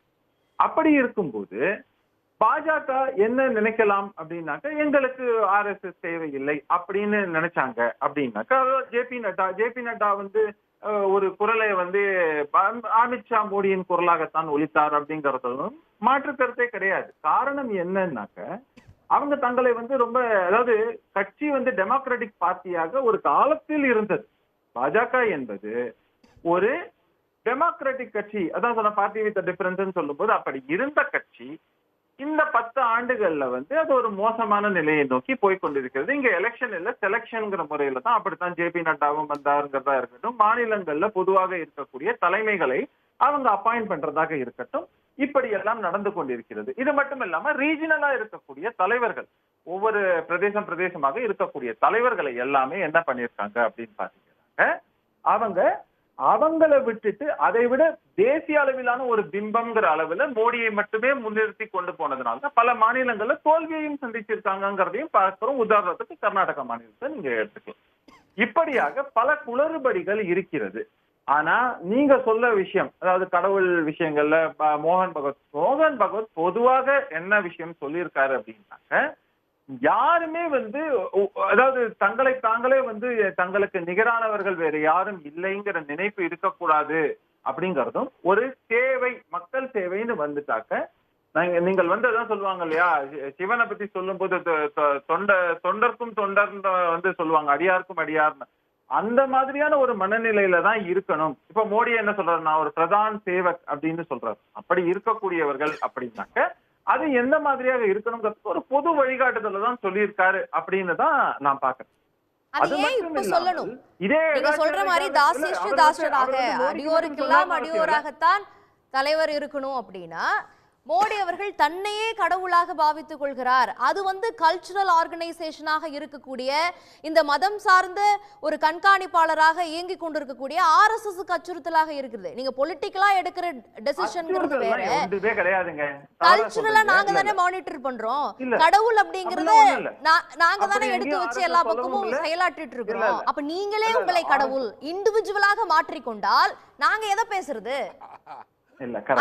அப்படி இருக்கும்போது பாஜக என்ன நினைக்கலாம் அப்படின்னாக்க, எங்களுக்கு ஆர்எஸ்எஸ் தேவையில்லை அப்படின்னு நினைச்சாங்க அப்படின்னாக்கா ஜேபி நட்டா ஒரு குரலை அமித்ஷா மோடியின் குரலாகத்தான் ஒலித்தார் அப்படிங்கறதும் மாற்று கருத்தே கிடையாது. காரணம் என்னன்னாக்க, அவங்க தங்களை ரொம்ப, அதாவது கட்சி டெமோக்ராட்டிக் பார்ட்டியாக ஒரு காலத்தில் இருந்தது. பாஜக என்பது ஒரு டெமோக்ராட்டிக் கட்சி, அதான் சொன்ன பார்ட்டி வித் டிஃபரன்ஸ் சொல்லும் போது அப்படி இருந்த கட்சி இந்த 10 ஆண்டுகள்ல வந்து அது ஒரு மோசமான நிலையை நோக்கி போய் கொண்டிருக்கிறது. இங்க எலெக்ஷன் இல்ல, செலக்ஷன்ங்கிற முறையில தான் அப்படித்தான் ஜே பி நட்டாவும் வந்தாருங்கிறதா இருக்கட்டும், மாநிலங்கள்ல பொதுவாக இருக்கக்கூடிய தலைமைகளை அவங்க அப்பாயிண்ட் பண்றதாக இருக்கட்டும், இப்படி எல்லாம் நடந்து கொண்டிருக்கிறது. இது மட்டும் இல்லாம ரீஜனலா இருக்கக்கூடிய தலைவர்கள், ஒவ்வொரு பிரதேசமாக இருக்கக்கூடிய தலைவர்களை எல்லாமே என்ன பண்ணிருக்காங்க அப்படின்னு பாத்தீங்கன்னா, அவங்களை விட்டுட்டு அதை விட தேசிய அளவிலான ஒரு பிம்பம்ங்கிற அளவுல மோடியை மட்டுமே முன்னிறுத்தி கொண்டு போனதுனால பல மாநிலங்கள்ல தோல்வியையும் சந்திச்சிருக்காங்கிறதையும் பார்க்கிறோம். உதாரணத்துக்கு கர்நாடக மாநிலத்தை நீங்க எடுத்துக்கலாம். இப்படியாக பல குளறுபடிகள் இருக்கிறது. ஆனா நீங்க சொல்ல விஷயம், அதாவது கடவுள் விஷயங்கள்ல மோகன் பகவத் பொதுவாக என்ன விஷயம் சொல்லியிருக்காரு அப்படின்னாக்க, யாருமே வந்து அதாவது தங்களை தாங்களே வந்து தங்களுக்கு நிகரானவர்கள் வேற யாரும் இல்லைங்கிற நினைப்பு இருக்கக்கூடாது அப்படிங்கறதும், ஒரு சேவை, மக்கள் சேவைன்னு வந்துட்டாக்க, நீங்கள் வந்து அதான் சொல்லுவாங்க இல்லையா, சிவனை பத்தி சொல்லும் போது தொண்டர்க்கும் தொண்டர் வந்து சொல்லுவாங்க, அடியாருக்கும் அடியார்னு. அந்த மாதிரியான ஒரு மனநிலையில தான் இருக்கணும். இப்ப மோடி என்ன சொல்றாரு, நான் ஒரு பிரதான் சேவக் அப்படின்னு சொல்றாரு. அப்படி இருக்கக்கூடியவர்கள் அப்படின்னாக்க அது எந்த மாதிரியாக இருக்கணும்ங்கிறது ஒரு பொது வழிகாட்டுதல தான் சொல்லியிருக்காரு அப்படின்னு தான் நான் பாக்குறேன். அது ஏன் இப்ப சொல்லணும்? நீங்க சொல்ற மாதிரி தாசிஷ்ட தாசராக அடியோருக்கெல்லாம் அடியோராகத்தான் தலைவர் இருக்கணும் அப்படின்னா, மோடி அவர்கள் தன்னையே கடவுளாக பாவித்துக் கொள்கிறார். அது வந்து கல்ச்சுரல் ஆர்கனைசேஷனாக இருக்கக்கூடிய, இந்த மதம் சார்ந்த ஒரு கண்காணிப்பாளராக இயங்கி கொண்டிருக்கக்கூடிய RSSக்கு அச்சுறுத்தலாக இருக்குது. நீங்க பொலிட்டிக்கலா எடுக்கிற டெசிஷன்ங்கிறது வேற, கல்ச்சுரலா நாங்க தானே மானிட்டர் பண்றோம். கடவுள் அப்படிங்கறத நாங்க தானே எடுத்து வச்சு எல்லா பக்கமும் செயலாற்றிட்டு இருக்கிறோம். அப்ப நீங்களே உங்களை கடவுள் இண்டிவிஜுவலாக மாற்றிக்கொண்டால் நாங்க எதை பேசுறது?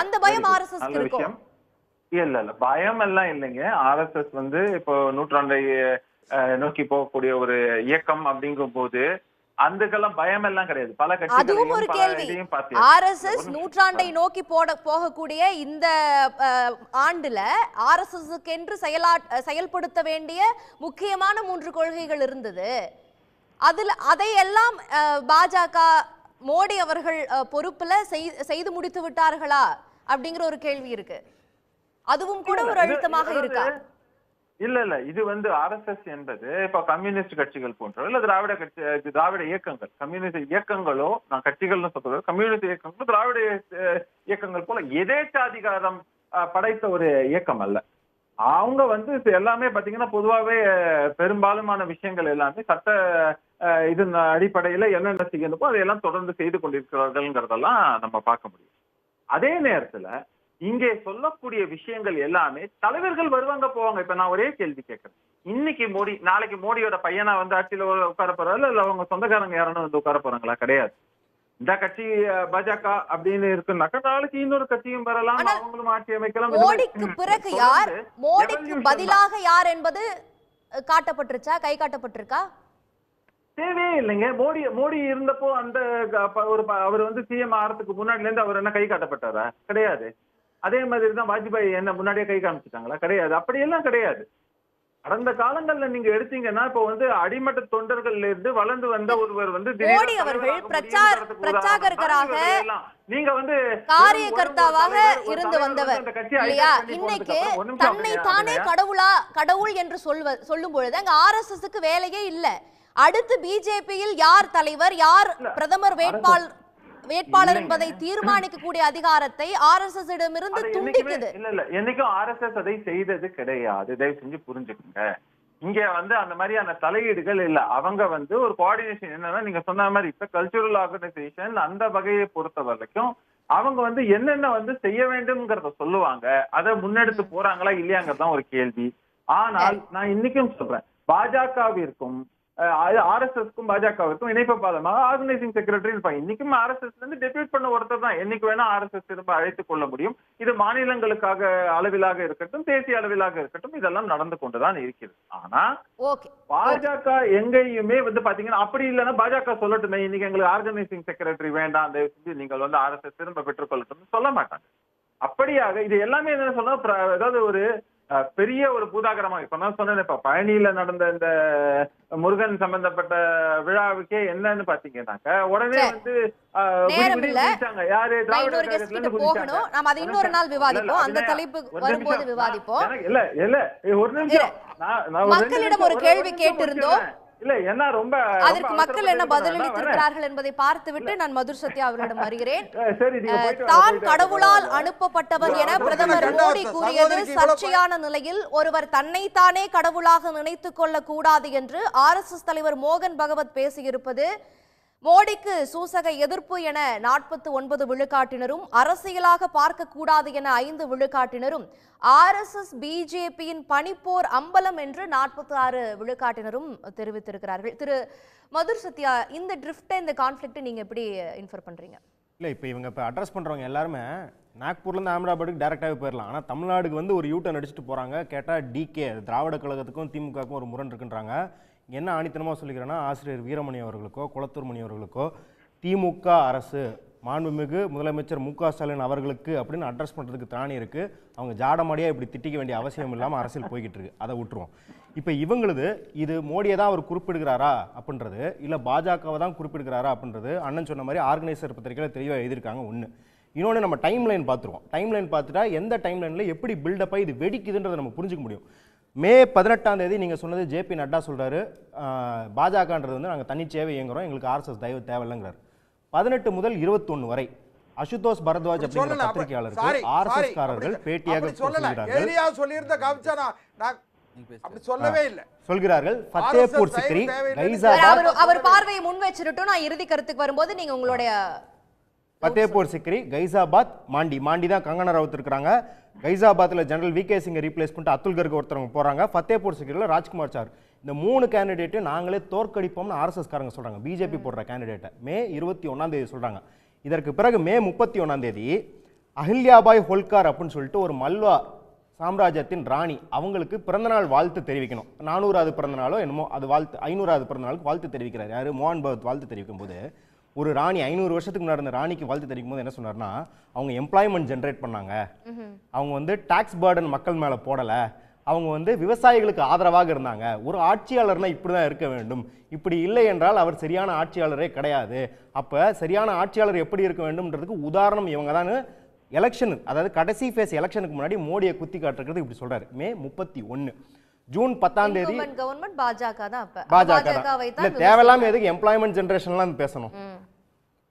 அந்த பயம் RSSக்கு இருக்கும். இல்ல பயம் எல்லாம் இல்லைங்க. RSS வந்து இப்போ நூற்றாண்டை நோக்கி போகக்கூடிய ஒரு இயக்கம் அப்படிங்கும் போது அதுக்கெல்லாம் பயம் எல்லாம் கிடையாது. பல அதுவும் ஒரு கேள்வி. RSS நூற்றாண்டை நோக்கி போகக்கூடிய இந்த ஆண்டுல RSSக்கு என்று செயல்படுத்த வேண்டிய முக்கியமான 3 கொள்கைகள் இருந்தது. அதையெல்லாம் பாஜக மோடி அவர்கள் பொறுப்புல செய்து முடித்து விட்டார்களா அப்படிங்கிற ஒரு கேள்வி இருக்கு. அதுவும் கூட ஒரு அழுத்தமாக இருக்கா? இல்ல இது வந்து RSS என்பது இப்ப கம்யூனிஸ்ட் கட்சிகள் போன்ற இல்ல திராவிட இயக்கங்கள், கம்யூனிஸ்ட் இயக்கங்களோ, நான் கட்சிகள்னு சொல்றது, கம்யூனிஸ்ட் இயக்கங்களோ திராவிட இயக்கங்கள் போல எதேச்சாதிகாரம் படைத்த ஒரு இயக்கம் அல்ல. அவங்க வந்து எல்லாமே பாத்தீங்கன்னா பொதுவாகவே பெரும்பாலுமான விஷயங்கள் எல்லாமே சட்ட இது அடிப்படையில என்னென்ன செய்யணுமோ அதையெல்லாம் தொடர்ந்து செய்து கொண்டிருக்கிறார்கள்ங்கிறதெல்லாம் நம்ம பார்க்க முடியும். அதே நேரத்துல இங்கே சொல்லக்கூடிய விஷயங்கள் எல்லாமே தலைவர்கள் வருவாங்க போவாங்க. இப்ப நான் ஒரே கேள்வி கேட்கிறேன், இன்னைக்கு மோடி நாளைக்கு மோடியோட பையனா வந்து ஆட்சியில உட்கார போறாரு, இல்ல அவங்க சொந்தக்காரங்க யாரும் வந்து உட்கார போறாங்களா? கிடையாது. இந்த கட்சி பாஜக அப்படின்னு இருக்குன்னாக்கா நாளைக்கு இன்னொரு கட்சியும் வரலாம், அவங்களும் ஆட்சி அமைக்கலாம். மோடிக்கு பிறகு யார், மோடிக்கு பதிலாக யார் என்பது காட்டப்பட்டிருச்சா, கை காட்டப்பட்டிருக்கா? தேவையே இல்லைங்க. மோடி இருந்தப்போ அந்த அவர் வந்து சிஎம் ஆறதுக்கு முன்னாடில இருந்து அவர் என்ன கை காட்டப்பட்டாரா? கிடையாது. அதே மாதிரி தான் வாஜ்பாய் என்ன முன்னாடியே கை காமிச்சிட்டாங்களா? கிடையாது. அப்படியெல்லாம் கிடையாது. கடந்த காலங்கள்ல நீங்க எடுத்தீங்கன்னா இப்ப வந்து அடிமட்ட தொண்டர்கள்ல இருந்து வளர்ந்து வந்த ஒருவர் வந்து மோடி அவர்கள் பிரச்சாரகராக, நீங்க வந்து காரியகர்த்தாவாக இருந்து வந்தவர் இல்லையா? இன்னைக்கு தன்னை தானே கடவுள் என்று சொல்லும் பொழுது அங்க RSSக்கு வேலையே இல்ல. அடுத்து பிஜேபியில் யார் தலைவர், யார் பிரதமர் வேட்பாளர் என்பதை தீர்மானிக்கக்கூடிய அதிகாரத்தை RSS இடமிருந்து துண்டிக்குது. இல்ல என்னைக்கும் RSS அதை செய்தது கிடையாது. தயவு செஞ்சு புரிஞ்சுக்கோங்க. இங்க வந்து அந்த மாதிரியான தலையீடுகள் இல்ல. அவங்க வந்து ஒரு கோஆர்டினேஷன், என்னன்னா நீங்க சொன்ன மாதிரி இப்ப கல்ச்சுரல் ஆர்கனைசேஷன் அந்த வகையை பொறுத்த வரைக்கும் அவங்க வந்து என்னென்ன வந்து செய்ய வேண்டும்ங்கிறத சொல்லுவாங்க. அதை முன்னெடுத்து போறாங்களா இல்லையாங்கிறதான் ஒரு கேள்வி. ஆனால் நான் இன்னைக்கும் சொல்றேன், பாஜகவிற்கும் RSSக்கும் பாஜகவிற்கும் இணைப்பு பாதமாக ஆர்கனைசிங் செக்ரட்டரி இருப்பாங்க. இன்னைக்கும் RSS இருந்து டெபியூட் பண்ண ஒருத்தர் தான். என்னைக்கு வேணா RSS திரும்ப அழைத்துக் கொள்ள முடியும். இது மாநிலங்களுக்காக அளவிலாக இருக்கட்டும், தேசிய அளவிலாக இருக்கட்டும், இதெல்லாம் நடந்து கொண்டுதான் இருக்கிறது. ஆனா பாஜக எங்கேயுமே வந்து பாத்தீங்கன்னா அப்படி இல்லைன்னா பாஜக சொல்லட்டுமே, இன்னைக்கு எங்களுக்கு ஆர்கனைசிங் செக்ரட்டரி வேண்டாம், நீங்கள் வந்து RSS திரும்ப பெற்றுக் கொள்ளட்டும் சொல்ல மாட்டாங்க. அப்படியாக இது எல்லாமே என்ன சொன்னா ஏதாவது ஒரு பெரிய ஒரு பூதாகரமா இப்ப நான் சொன்னேன், இப்ப பழனியில நடந்த இந்த முருகன் சம்பந்தப்பட்ட விழாவுக்கே என்னன்னு பாத்தீங்கன்னாக்க உடனே வந்து யாரு போகணும். நாம அதை இன்னொரு நாள் விவாதிப்போம், அந்த தலைப்பு வரும்போது விவாதிப்போம். இல்ல இல்ல ஒரு நிமிஷம், மக்களிடம் ஒரு கேள்வி கேட்டிருந்தோம். இல்ல என்ன ரொம்ப அதற்கு மக்கள் என்ன பதிலளித்திருக்கிறார்கள் என்பதை பார்த்துவிட்டு நான் மதுர் சத்யா அவர்களிடம் வருகிறேன். தான் கடவுளால் அனுப்பப்பட்டவர் என பிரதமர் மோடி கூறியது சர்ச்சையான நிலையில் ஒருவர் தன்னைத்தானே கடவுளாக நினைத்துக் கொள்ளக் கூடாது என்று RSS தலைவர் மோகன் பகவத் பேசியிருப்பது மோடிக்கு சூசக எதிர்ப்பு என 49 விழுக்காட்டினரும், அரசியலாக பார்க்க கூடாது என 5 விழுக்காட்டினரும், RSS பிஜேபியின் பனிப்போர் அம்பலம் என்று 46 விழுக்காட்டினரும் தெரிவித்திருக்கிறார்கள். திரு மதுர் சத்யா, இந்த ட்ரிஃப்ட் இந்த கான்ஃபிளிக்ட் நீங்க எப்படி இன்ஃபர் பண்றீங்க? இல்லை, இப்போ இவங்க இப்போ அட்ரஸ் பண்ணுறவங்க எல்லாருமே நாக்பூர்லேருந்து அஹமதாபாத்துக்கு டேரெக்டாகவே போயிடலாம். ஆனால் தமிழ்நாடுக்கு வந்து ஒரு யூட்டர்ன் அடிச்சுட்டு போகிறாங்க. கேட்டால் டிகே திராவிட கழகத்துக்கும் திமுகவுக்கும் ஒரு முரண் இருக்குன்றாங்க. என்ன ஆணித்தனமாக சொல்லிக்கிறேன்னா, ஆசிரியர் வீரமணி அவர்களுக்கோ குளத்தூர் மணி அவர்களுக்கோ திமுக அரசு மாண்புமிகு முதலமைச்சர் மு க ஸ்டாலின் அவர்களுக்கு அப்படின்னு அட்ரஸ் பண்ணுறதுக்கு திராணி இருக்குது. அவங்க ஜாடமாடியாக இப்படி திட்டிக்க வேண்டிய அவசியம் இல்லாமல் அரசியல் போய்கிட்டு இருக்கு. அதை விட்டுருவோம். இப்போ இவங்களது இது மோடியை தான் அவர் குறிப்பிடுகிறாரா அப்படின்றது, இல்லை பாஜகவை தான் குறிப்பிடுகிறாரா அப்படின்றது அண்ணன் சொன்ன மாதிரி ஆர்கனைசர் பத்திரிகையில் தெளிவாக எழுதியிருக்காங்க. ஒன்று. இன்னொன்று, நம்ம டைம் லைன் பார்த்துருவோம். டைம் லைன் பார்த்துட்டா எந்த டைம் லைனில் எப்படி பில்டப்பாக இது வெடிக்குதுன்றதை நம்ம புரிஞ்சுக்க முடியும். மே 18ஆம் தேதி நீங்கள் சொன்னது ஜேபி நட்டா சொல்கிறாரு, பாஜகன்றது வந்து நாங்கள் தன்னிச்சையாகவே இயங்குறோம், எங்களுக்கு RSS தயவு தேவையில்லைங்கிறார். 18 முதல் 21 வரை அசுதோஷ் பரத்வாஜ் அப்படிங்கிற பத்திரிகையாளருக்கு RSS காரர்கள் பேட்டியாக சொல்கிறார்கள். ஃபத்தேபூர் சிக்ரி, கைசாபாத், அவர் பார்வையை முன் வச்சிரட்டும், நான் இறுதி கருத்துக்கு வரும்போது நீங்க உங்களுடைய ஃபத்தேபூர் சிக்ரி, கைசாபாத், மாண்டி தான் கங்கனா ரவுத் இருக்காங்க. கைசாபாத்தில் ஜெனரல் VK சிங்கை ரீப்ளேஸ் பண்ணிட்டு அத்துல் கர்க் ஒருத்தவங்க போறாங்க. ஃபத்தேபூர் சிக்ரியில் ராஜ்குமார் சார். இந்த 3 கேண்டிடேட்டு நாங்களே தோற்கடிப்போம்னு RSS காரங்க சொல்றாங்க. பிஜேபி போடுற கேண்டிடேட்டை மே 21ஆம் தேதி சொல்றாங்க. இதற்கு பிறகு மே 31ஆம் தேதி அஹில்யாபாய் ஹோல்கார் அப்படின்னு சொல்லிட்டு ஒரு மல்வா சாம்ராஜ்யத்தின் ராணி, அவங்களுக்கு பிறந்தநாள் வாழ்த்து தெரிவிக்கணும். 400வது பிறந்தநாளோ என்னமோ அது வாழ்த்து, 500வது பிறந்தநாளுக்கு வாழ்த்து தெரிவிக்கிறார். யாரு? மோகன் பகவத் வாழ்த்து தெரிவிக்கும் போது ஒரு ராணி 500 வருஷத்துக்கு முன்னாடி இருந்த ராணிக்கு வாழ்த்து தெரிவிக்கும் போது என்ன சொன்னார்னா, அவங்க எம்ப்ளாய்மெண்ட் ஜென்ரேட் பண்ணாங்க, அவங்க வந்து டாக்ஸ் பர்டன் மக்கள் மேலே போடலை, அவங்க வந்து விவசாயிகளுக்கு ஆதரவாக இருந்தாங்க. ஒரு ஆட்சியாளர்னா இப்படி தான் இருக்க வேண்டும், இப்படி இல்லை என்றால் அவர் சரியான ஆட்சியாளரே கிடையாது. அப்போ சரியான ஆட்சியாளர் எப்படி இருக்க வேண்டும்ன்றதுக்கு உதாரணம் இவங்க தான். எலெக்ஷன், அதாவது கடைசி ஃபேஸ் எலெக்ஷனுக்கு முன்னாடி மோடியை குத்தி காட்டுறது இப்படி சொல்றாரு. மே 31. ஜூன் 10ஆம் தேதி கவர்மெண்ட் பாஜக தான். இல்ல, தேவையில்லாம எதுக்கு எம்ப்ளாய்மெண்ட் ஜெனரேஷன்லாம் பேசணும்,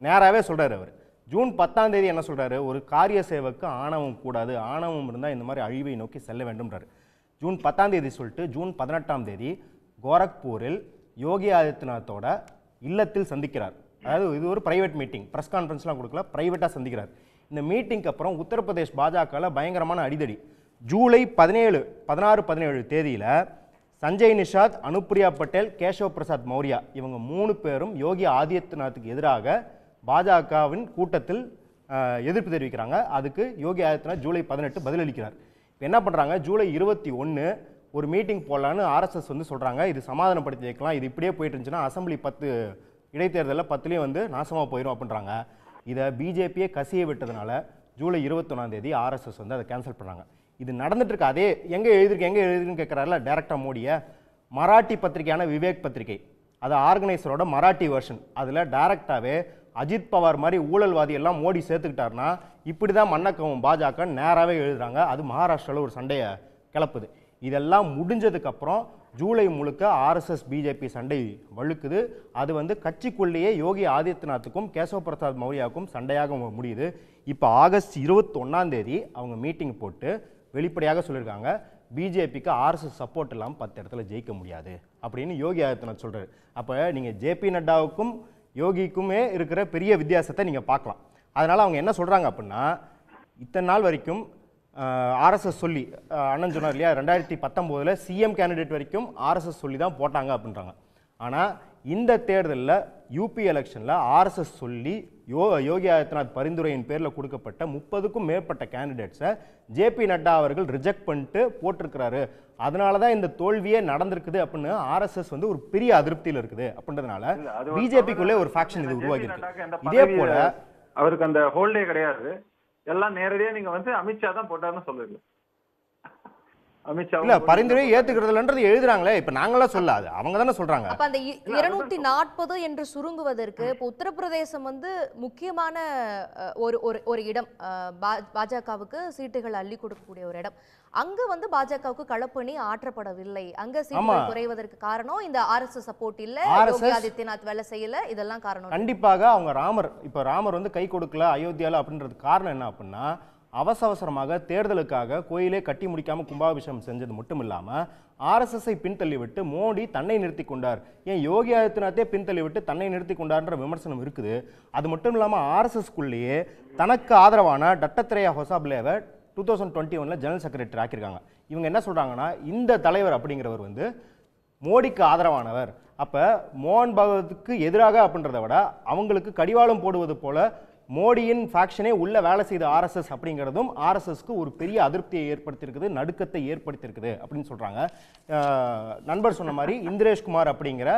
நேராவே சொல்றாரு அவர். ஜூன் 10ஆம் தேதி என்ன சொல்றாரு, ஒரு காரிய சேவைக்கு ஆணவம் கூடாது, ஆணவம் இருந்தால் இந்த மாதிரி அழிவை நோக்கி செல்ல வேண்டும்ன்றாரு. ஜூன் 10ஆம் தேதி சொல்லிட்டு ஜூன் 18ஆம் தேதி கோரக்பூரில் யோகி ஆதித்யநாத்தோட இல்லத்தில் சந்திக்கிறார். அதாவது இது ஒரு பிரைவேட் மீட்டிங், ப்ரெஸ் கான்ஃபரன்ஸ்லாம் கொடுக்கல, பிரைவேட்டாக சந்திக்கிறார். இந்த மீட்டிங்க்கு அப்புறம் உத்தரப்பிரதேஷ் பாஜகவில் பயங்கரமான அடிதடி. ஜூலை 16-17 தேதியில் சஞ்சய் நிஷாத், அனுப்பிரியா பட்டேல், கேசவ் பிரசாத் மௌரியா இவங்க 3 பேரும் யோகி ஆதித்யநாத்துக்கு எதிராக பாஜகவின் கூட்டத்தில் எதிர்ப்பு தெரிவிக்கிறாங்க. அதுக்கு யோகி ஆதித்யநாத் ஜூலை 18 பதிலளிக்கிறார். இப்போ என்ன பண்ணுறாங்க, ஜூலை 21 ஒரு மீட்டிங் போடலான்னு RSS வந்து சொல்கிறாங்க. இது சமாதானப்படுத்தி வைக்கலாம், இது இப்படியே போயிட்டு இருந்துச்சுன்னா அசம்பிளி 10 இடைத்தேர்தலில் 10லேயும் வந்து நாசமாக போயிடும் அப்படின்றாங்க. இதை பிஜேபியை கசிய விட்டதுனால ஜூலை 21ஆம் தேதி RSS வந்து அதை கேன்சல் பண்ணாங்க. இது நடந்துட்டு இருக்கு. அதே எங்கே எழுதிருக்குன்னு கேட்குறாருல டேரக்டாக மோடியை, மராட்டி பத்திரிகையான விவேக் பத்திரிகை, அது ஆர்கனைசரோட மராட்டி வெர்ஷன், அதில் டைரக்டாகவே அஜித் பவார் மாதிரி ஊழல்வாதி எல்லாம் மோடி சேர்த்துக்கிட்டாருன்னா இப்படி தான் மன்னக்கவும் பாஜக நேராகவே எழுதுறாங்க. அது மகாராஷ்டிராவில் ஒரு சண்டையை கிளப்புது. இதெல்லாம் முடிஞ்சதுக்கப்புறம் ஜூலை முழுக்க RSS பிஜேபி சண்டை வழுக்குது. அது வந்து கட்சிக்குள்ளேயே யோகி ஆதித்யநாத்துக்கும் கேசவ் பிரசாத் மௌரியாவுக்கும் சண்டையாக முடியுது. இப்போ ஆகஸ்ட் 21ஆம் தேதி அவங்க மீட்டிங் போட்டு வெளிப்படையாக சொல்லியிருக்காங்க, பிஜேபிக்கு RSS சப்போர்ட் இல்லாமல் 10 இடத்துல ஜெயிக்க முடியாது அப்படின்னு யோகி ஆதித்யநாத் சொல்கிறார். அப்போ நீங்கள் ஜேபி நட்டாவுக்கும் யோகிக்குமே இருக்கிற பெரிய வித்தியாசத்தை நீங்கள் பார்க்கலாம். அதனால் அவங்க என்ன சொல்கிறாங்க அப்படின்னா, இத்தனை நாள் வரைக்கும் RSS சொல்லி, அண்ணன் சொன்னார் இல்லையா, 2019 சிஎம் கேண்டிடேட் வரைக்கும் RSS சொல்லி தான் போட்டாங்க அப்படின்றாங்க. ஆனால் இந்த தேர்தலில் யூபி எலெக்ஷனில் RSS சொல்லி யோகி ஆதித்யநாத் பரிந்துரையின் பேரில் கொடுக்கப்பட்ட 30க்கும் மேற்பட்ட கேண்டிடேட்ஸை ஜேபி நட்டா அவர்கள் ரிஜெக்ட் பண்ணிட்டு போட்டிருக்கிறாரு. அதனால தான் இந்த தோல்வியே நடந்திருக்குது அப்படின்னு RSS வந்து ஒரு பெரிய அதிருப்தியில் இருக்குது. அப்படின்றதுனால பிஜேபிக்குள்ளே ஒரு ஃபேக்ஷன் இது உருவாகி இருக்கு. இதே போல அவருக்கு அந்த ஹோல்டே கிடையாது. எல்லாம் நேரடியா நீங்க வந்து அமித்ஷா தான் போட்டாருன்னு சொல்லுங்க. அமித்ஷா இல்ல பரிந்துரை ஏத்துக்கிறதுலன்றது எழுதுறாங்களே, இப்ப நாங்களாம் சொல்லாது, அவங்க தானே சொல்றாங்க. அப்ப அந்த 240 என்று சுருங்குவதற்கு இப்போ உத்தரப்பிரதேசம் வந்து முக்கியமான ஒரு ஒரு இடம், பாஜகவுக்கு சீட்டுகள் அள்ளி கொடுக்கக்கூடிய ஒரு இடம். அங்க வந்து பாஜகவுக்கு களப்பணி ஆற்றப்படவில்லை. அங்க சீட்டுகள் குறைவதற்கு காரணம் இந்த RSS சப்போர்ட் இல்ல, யோகி ஆதித்யநாத் வேலை செய்யல, இதெல்லாம் காரணம். கண்டிப்பாக அவங்க ராமர் வந்து கை கொடுக்கல அயோத்தியால அப்படின்றது காரணம் என்ன அப்படின்னா, அவசரமாக தேர்தலுக்காக கோயிலே கட்டி முடிக்காம கும்பாபிஷேகம் செஞ்சது மட்டும் இல்லாம RSSஐ பின்தள்ளி விட்டு மோடி தன்னை நிறுத்தி கொண்டார். ஏன் யோகி ஆதித்யநாத்தே பின்தள்ளி விட்டு தன்னை நிறுத்தி கொண்டார்ன்ற விமர்சனம் இருக்குது. அது மட்டும் இல்லாம RSSக்குள்ளேயே தனக்கு ஆதரவான தத்தாத்ரேயா ஹொசாப்லேவை 2021 ஜெனரல் செக்ரட்டரி ஆக்கியிருக்காங்க. இவங்க என்ன சொல்றாங்கன்னா, இந்த தலைவர் அப்படிங்கிறவர் வந்து மோடிக்கு ஆதரவானவர். அப்ப மோகன் பகவத்துக்கு எதிராக அப்படின்றத விட அவங்களுக்கு கடிவாளம் போடுவது போல மோடியின் ஃபேக்ஷனே உள்ள வேலை செய்த RSS அப்படிங்கிறதும் RSSக்கு ஒரு பெரிய அதிருப்தியை ஏற்படுத்தியிருக்குது, நடுக்கத்தை ஏற்படுத்தியிருக்குது அப்படின்னு சொல்றாங்க. நண்பர் சொன்ன மாதிரி இந்திரேஷ் குமார் அப்படிங்கிற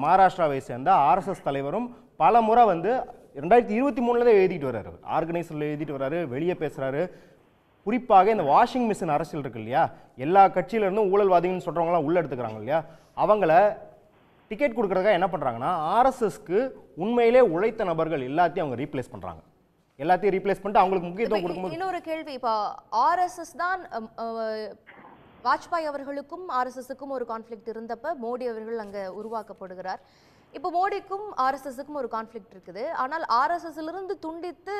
மகாராஷ்டிராவை சேர்ந்த RSS தலைவரும் பல முறை வந்து 2023 தான் எழுதிட்டு வர்றாரு, ஆர்கனைசரில் எழுதிட்டு வர்றாரு, வெளியே பேசுறாரு. குறிப்பாக இந்த வாஷிங் மிஷின் அரசியல் இருக்கு இல்லையா, எல்லா கட்சியில இருந்தும் ஊழல்வாதிகள்னு சொல்றவங்களாம் உள்ள எடுத்துக்கிறாங்க இல்லையா, அவங்கள டிக்கெட் கொடுக்கறதுக்காக என்ன பண்றாங்கன்னா, RSSக்கு உண்மையிலே உழைத்த நபர்கள் எல்லாத்தையும் அவங்க ரீப்ளேஸ் பண்றாங்க. எல்லாத்தையும் ரீப்ளேஸ் பண்ணிட்டு அவங்களுக்கு முக்கியத்துவம் கொடுக்கும்போது இன்னொரு கேள்வி, இப்போ RSS தான் வாஜ்பாய் அவர்களுக்கும் RSSக்கும் ஒரு கான்ஃப்ளிக்ட் இருந்தப்ப மோடி அவர்கள் அங்க உருவாக்கப்படுகிறார். இப்போ மோடிக்கும் RSSக்கும் ஒரு கான்ஃப்ளிக்ட் இருக்குது. ஆனால் RSSலிருந்து துண்டித்து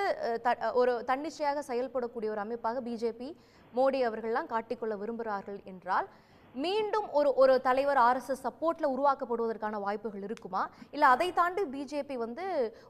ஒரு தன்னிச்சையாக செயல்படக்கூடிய ஒரு அமைப்பாக பிஜேபி மோடி அவர்கள்லாம் காட்டிக்கொள்ள விரும்புகிறார்கள் என்றால் மீண்டும் ஒரு தலைவர் RSS சப்போர்ட்ல உருவாக்கப்படுவதற்கான வாய்ப்புகள் இருக்குமா? இல்ல அதை தாண்டி பிஜேபி வந்து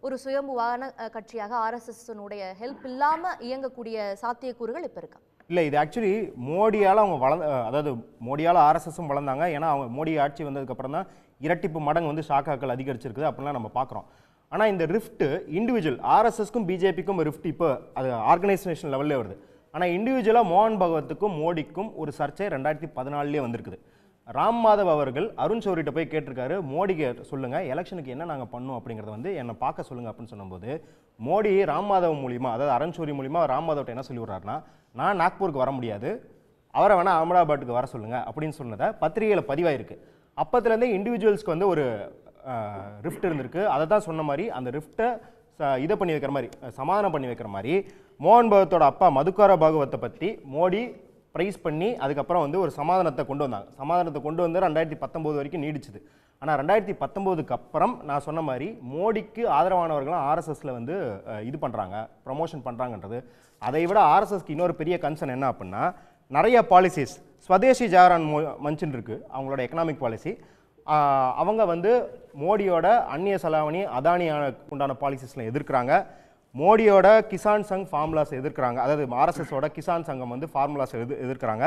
ஒரு சுயம்புவான கட்சியாக RSSனுடைய ஹெல்ப் இல்லாம இயங்கக்கூடிய சாத்தியக்கூறுகள் இப்ப இருக்கா? இல்லை, இது ஆக்சுவலி மோடியால் அவங்க அதாவது மோடியால் RSSம் வளர்ந்தாங்க. ஏன்னா அவங்க மோடி ஆட்சி வந்ததுக்கப்புறம் தான் இரட்டிப்பு மடங்கு வந்து ஷாக்காக்கள் அதிகரிச்சிருக்குது அப்படிலாம் நம்ம பார்க்குறோம். ஆனால் இந்த ரிஃப்ட் இண்டிவிஜுவல் RSSக்கும் பிஜேபிக்கும் ரிஃப்ட் இப்போ அது ஆர்கனைசேஷன் லெவல்லே வருது. ஆனால் இண்டிவிஜுவலாக மோகன் பகவத்துக்கும் மோடிக்கும் ஒரு சர்ச்சை 2014 வந்திருக்குது. ராம் மாதவ் அவர்கள் அருண் சௌரிட்ட போய் கேட்டிருக்காரு, மோடிக்கு சொல்லுங்க எலெக்ஷனுக்கு என்ன நாங்கள் பண்ணோம் அப்படிங்கிறத வந்து என்னை பார்க்க சொல்லுங்க அப்படின்னு சொன்னபோது மோடி ராம் மாதவ் மூலியமா, அதாவது அருண் சௌரி மூலியமா ராம் மாதவ்ட்ட என்ன சொல்லி விடுறாருன்னா, நான் நாக்பூருக்கு வர முடியாது, அவரை வேணா அகமதாபாத்துக்கு வர சொல்லுங்க அப்படின்னு சொன்னதை பத்திரிகையில் பதிவாயிருக்கு. அப்பத்துலேருந்தே இண்டிவிஜுவல்ஸ்க்கு வந்து ஒரு ரிஃப்ட் இருந்திருக்கு. அதை தான் சொன்ன மாதிரி அந்த ரிஃப்ட்டை இதை பண்ணி வைக்கிற மாதிரி, சமாதானம் பண்ணி வைக்கிற மாதிரி மோகன் பகவத்தோட அப்பா மதுக்கார பாகவத்தை பற்றி மோடி ப்ரைஸ் பண்ணி அதுக்கப்புறம் வந்து ஒரு சமாதானத்தை கொண்டு வந்தாங்க. சமாதானத்தை கொண்டு வந்து 2019 வரைக்கும் நீடிச்சுது. ஆனால் 2019க்கு அப்புறம் நான் சொன்ன மாதிரி மோடிக்கு ஆதரவானவர்களும் RSSல வந்து இது பண்ணுறாங்க, ப்ரமோஷன் பண்ணுறாங்கன்றது. அதை விட RSSக்கு இன்னொரு பெரிய கன்சர்ன் என்ன அப்படின்னா, நிறைய பாலிசிஸ் ஸ்வதேசி ஜாரான் மஞ்சுன்னு இருக்குது அவங்களோட எக்கனாமிக் பாலிசி. அவங்க வந்து மோடியோட அந்நிய செலாவணி அதானியான உண்டான பாலிசிஸ்லாம் எதிர்க்கிறாங்க. மோடியோட கிசான் சங் ஃபார்முலாஸ் எதிர்க்கிறாங்க, அதாவது RSSோட கிசான் சங்கம் வந்து ஃபார்முலாஸ் எதிர்க்கிறாங்க.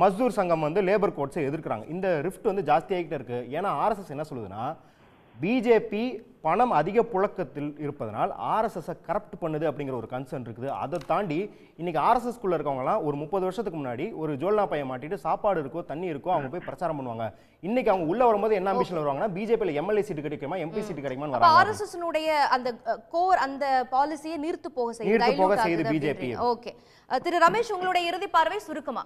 மஸ்தூர் சங்கம் வந்து லேபர் கோட்ஸை எதிர்க்கிறாங்க. இந்த ரிஃப்ட் வந்து ஜாஸ்தியாகிட்டே இருக்குது. ஏன்னா RSS என்ன சொல்லுதுன்னா, பிஜேபி பணம் அதிக புழக்கத்தில் இருப்பதனால் RSSஐ கரப்ட் பண்ணுது அப்படிங்கிற ஒரு கன்சர்ன் இருக்குது. அதை தாண்டி இன்னைக்கு RSSக்குள்ள இருக்கவங்கலாம் ஒரு 30 வருஷத்துக்கு முன்னாடி ஒரு ஜோல்னா பையை மாட்டிட்டு சாப்பாடு இருக்கோ தண்ணி இருக்கோ அவங்க போய் பிரச்சாரம் பண்ணுவாங்க. இன்னைக்கு அவங்க உள்ள வரும்போது என்ன அம்பிஷன் வருவாங்கன்னா, பிஜேபியில் MLA சீட்டு கிடைக்குமா MP சீட்டு கிடைக்குமா வராங்க. RSSனுடைய அந்த கோர் அந்த பாலிசியை நீர்த்து போக செய்யுது பிஜேபி. ஓகே, திரு ரமேஷ் உங்களுடைய இறுதி பார்வை சுருக்கமா?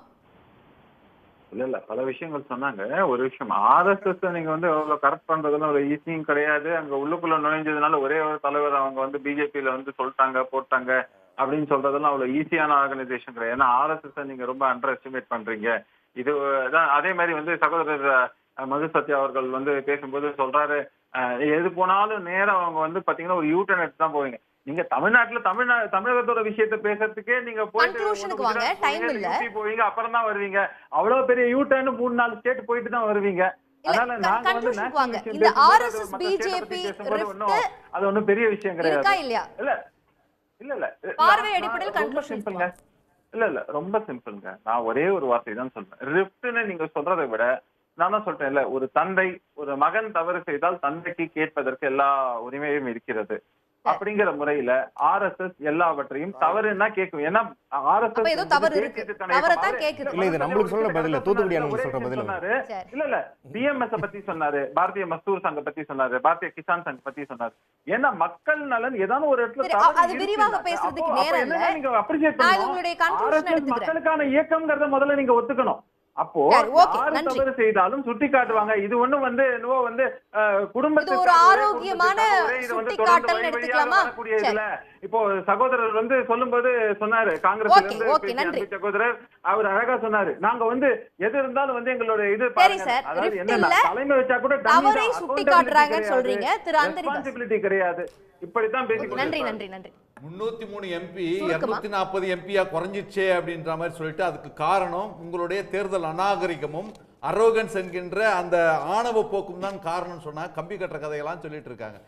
இல்ல பல விஷயங்கள் சொன்னாங்க. ஒரு விஷயம், RSS நீங்க வந்து அவ்வளவு கரெக்ட் பண்றதுலாம் ஒரு ஈஸியும் கிடையாது. அங்க உள்ளுக்குள்ள நுழைஞ்சதுனால ஒரே ஒரு தலைவர் அவங்க வந்து பிஜேபியில வந்து சொல்லிட்டாங்க போட்டாங்க அப்படின்னு சொல்றதெல்லாம் அவ்வளவு ஈஸியான ஆர்கனைசேஷன் கிடையாது. ஏன்னா RSS நீங்க ரொம்ப அண்டர் எஸ்டிமேட் பண்றீங்க. இதுதான் அதே மாதிரி வந்து சகோதரர் மது சத்யா அவர்கள் வந்து பேசும்போது சொல்றாரு, எது போனாலும் நேரம் அவங்க வந்து பாத்தீங்கன்னா ஒரு யூட்டர்ன் எடுத்து தான் போவீங்க. நீங்க தமிழகத்தோட விஷயத்த பேசுறதுக்கே நீங்க போவீங்க, அப்புறம் தான் வருவீங்க. அவ்வளவு பெரிய யூட்டர்ன் 3-4 ஸ்டேட் போயிட்டு தான் வருவீங்க. அதனால நாங்க வந்து அது ஒண்ணும் பெரிய விஷயம் கிடையாது. ரொம்ப சிம்பிள்ங்க. இல்ல ரொம்ப சிம்பிள்ங்க. நான் ஒரே ஒரு வார்த்தை தான் சொல்றேன். ரிஃப்ட்னு நீங்க சொல்றதை விட நான் தான் சொல்றேன் இல்ல, ஒரு தந்தை ஒரு மகன் தவறு செய்தால் தந்தைக்கு கேட்பதற்கு எல்லா உரிமையும் இருக்கிறது. அப்படிங்கிற முறையில RSS எல்லாவற்றையும் தவறுன்னா கேட்கும். ஏன்னா அப்ப ஏதோ தவறு இருக்கு. தவறத்தான் கேக்குது. இல்ல இது நம்மளுக்கு சொல்ற பதில் இல்ல, தூத்துக்குடி அண்ணன் சொல்ற பதில் சொன்னாரு. இல்ல BMS பத்தி சொன்னாரு, பாரதிய மஸ்தூர் சங்க பத்தி சொன்னாரு, பாரதிய கிசான் சங்க பத்தி சொன்னாரு. ஏன்னா மக்கள் நலன் ஏதான ஒரு இடத்துல அது விரிவாக பேசுறதுக்கு நேரம் இல்ல. நீங்க அப்ரிஷியேட் நான் பண்ணணும். உங்களுடைய கன்க்ளூஷன் எடுத்துக்கிறேன். மக்களுக்கான இயக்கம்ங்கறத முதல்ல நீங்க ஒத்துக்கணும். அப்போ யாரு தவறு செய்தாலும் சுட்டி காட்டுவாங்க. இது ஒண்ணும் என்னவோ குடும்பத்துக்கு ஒரு ஆரோக்கியமான சுட்டிக்காட்டல் எடுத்துக்கலாமா? இப்போ சகோதரர் சொல்லும்போது சொன்னாரு, காங்கிரஸ்ல இருந்து சகோதரர் அவர் அழகா சொன்னாரு, நாங்க எது இருந்தாலும் எங்களோட இது அதாவது என்ன தலைமை வச்சா கூட தவறை சுட்டி காட்டுறாங்கன்னு சொல்றீங்க திரு அந்தரி. ரெஸ்பான்சிபிலிட்டி கிடையாது. இப்படித்தான் பேசிட்டு. நன்றி நன்றி நன்றி. 303 MP 240 MP-யா குறைஞ்சிச்சே அப்படின்ற மாதிரி சொல்லிட்டு அதுக்கு காரணம் உங்களுடைய தேர்தல் அநாகரிகமும் அரோகன்ஸ் என்கின்ற அந்த ஆணவ போக்கும் தான் காரணம் சொன்னா கம்பி கட்டுற கதையெல்லாம் சொல்லிட்டு இருக்காங்க.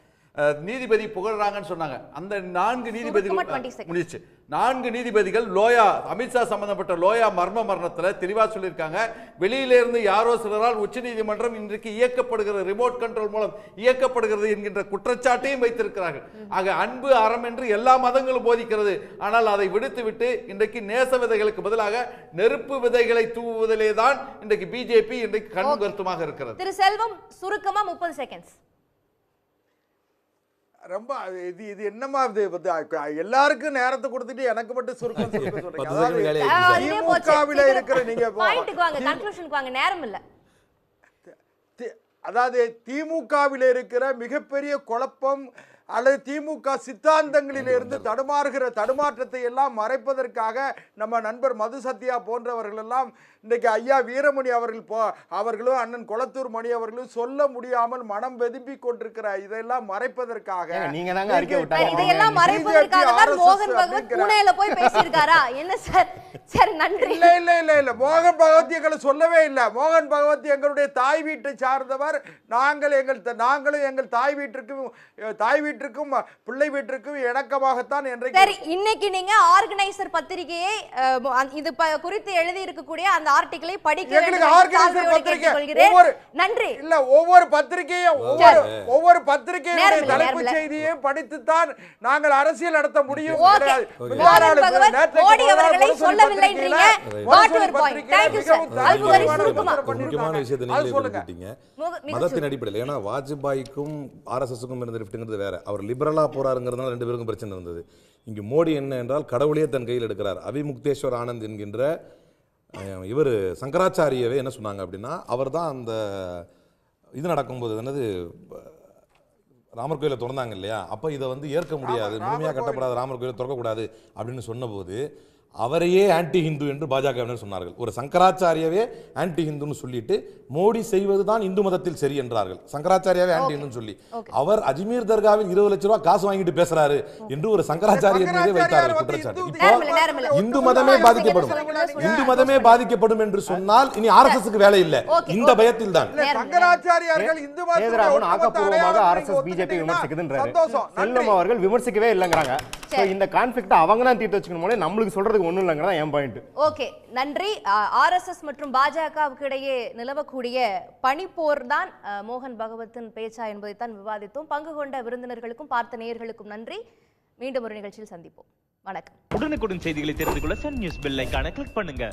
நீதிபதி புகழ்றாங்கன்னு சொன்னாங்க. அந்த 4 நீதிபதிகள் முடிச்சு 4 நீதிபதிகள் லோயா அமித்ஷா சம்பந்தப்பட்ட லோயா மரணத்துல தெளிவா சொல்லியிருக்காங்க. வெளியில இருந்து யாரோ சிலரால் உச்ச நீதிமன்றம் இன்றைக்கு இயக்கப்படுகிறது, ரிமோட் கண்ட்ரோல் மூலம் இயக்கப்படுகிறது என்கின்ற குற்றச்சாட்டையும் வைத்திருக்கிறார்கள். ஆக அன்பு அறம் என்று எல்லா மதங்களும் போதிக்கிறது. ஆனால் அதை விடுத்துவிட்டு இன்றைக்கு நேச விதைகளுக்கு பதிலாக நெருப்பு விதைகளை தூவுவதிலே தான் இன்றைக்கு பிஜேபி இன்றைக்கு கண் கருத்துமாக இருக்கிறது. திரு செல்வம் சுருக்கமா 30 செகண்ட்ஸ். ரொம்ப இது என்னமா இது எல்லாருக்கும் நேரத்தை கொடுத்துட்டு எனக்கு மட்டும் சுருக்கம் சொல்றீங்க. திமுகவில இருக்கிற நீங்க நேரம் இல்ல. அதாவது திமுகவில இருக்கிற மிகப்பெரிய குழப்பம் அல்லது திமுக சித்தாந்தங்களில் இருந்து தடுமாற்றத்தை எல்லாம் மறைப்பதற்காக நம்ம நண்பர் மது சத்யா போன்றவர்கள் எல்லாம் இன்றைக்கு ஐயா வீரமணி அவர்களும் அண்ணன் கொளத்தூர் மணி அவர்களும் சொல்ல முடியாமல் மனம் வெதும்பி கொண்டிருக்கிற இதெல்லாம் மறைப்பதற்காக இதெல்லாம் மறைப்பதற்காக தான் மோகன் பகவத் புனேல போய் பேசியிருக்காரா என்ன சார்? சரி நன்றி. இல்ல மோகன் பகவத் எங்களை சொல்லவே இல்லை. மோகன் பகவத் எங்களுடைய தாய் வீட்டை சார்ந்தவர். நாங்களும் எங்கள் தாய் வீட்டிற்கும் பிள்ளை வீட்டிற்கும் இணக்கமாகத்தான் சரி. இன்னைக்கு நீங்க ஆர்கனைசர் பத்திரிகையை இது குறித்து எழுதி இருக்கக்கூடிய அந்த ஆர்டிகிளை படிக்க நன்றி. இல்ல ஒவ்வொரு பத்திரிகையும் தலைப்பு செய்தியையும் படித்துத்தான் நாங்கள் அரசியல் நடத்த முடியும். முக்கியமான விஷயத்தை மதத்தின் அடிப்படையில், ஏன்னா வாஜ்பாய்க்கும் RSS-க்கும் இருந்த ரிஃப்ட்ங்கிறது வேற. அவர் லிபரலா போறாருங்கிறதுனால 2 பேருக்கும் பிரச்சனை இருந்தது. இங்கு மோடி என்ன என்றால் கடவுளையே தன் கையில் எடுக்கிறார். அவிமுக்தேஸ்வர் ஆனந்த் என்கின்ற இவர் சங்கராச்சாரியவே என்ன சொன்னாங்க அப்படின்னா, அவர் தான் அந்த இது நடக்கும்போது என்னது ராமர் கோயிலை திறந்தாங்க இல்லையா, அப்போ இதை ஏற்க முடியாது, முழுமையாக கட்டப்படாத ராமர் கோயிலை திறக்கக்கூடாது அப்படின்னு சொன்னபோது அவரையே ஆன்டி ஹிந்து என்று பாஜக சொன்னார்கள். ஒரு சங்கராச்சாரியவே ஆன்டி ஹிந்துன்னு சொல்லிட்டு மோடி செய்வதுதான் இந்து மதத்தில் சரி என்றார்கள். சங்கராச்சாரியாவே ஆன்டி ஹிந்துன்னு சொல்லி அவர் அஜ்மீர் தர்காவில் 20 லட்சம் ரூபாய் காசு வாங்கிட்டு பேசுறாரு என்று ஒரு சங்கராச்சாரியர் மீதே வைத்தார்கள் குற்றச்சாட்டு. இப்போ இந்து மதமே பாதிக்கப்படும் என்று சொன்னால் இனி RSS-க்கு வேலை இல்லை. இந்த பயத்தில் தான் சங்கராச்சாரியார்கள் இந்து மதத்தை ஆக்கப்பூர்வமாக RSS பிஜேபி விமர்சிக்குதுன்றாரு. செல்வம் அவர்கள் விமர்சிக்கவே இல்லைங்கிறாங்க. இந்த கான்ஃபிளிக்ட் அவங்க தான் தீர்த்து வச்சுக்கணும், நம்மளுக்கு சொல்றதுக்கு ஒண்ணும் இல்லைங்கிறதா என் பாயிண்ட். ஓகே நன்றி. RSS மற்றும் பாஜகவுக்கு இடையே நிலவக்கூடிய பனிப்போர் தான் மோகன் பகவத்தின் பேச்சா என்பதை தான் விவாதித்தோம். பங்கு கொண்ட விருந்தினர்களுக்கும் பார்த்த நேயர்களுக்கும் நன்றி. மீண்டும் ஒரு நிகழ்ச்சியில் சந்திப்போம். வணக்கம். உடனுக்குடன் செய்திகளை தெரிந்து கொள்ள சன் நியூஸ் பெல் ஐகானை கிளிக் பண்ணுங்க.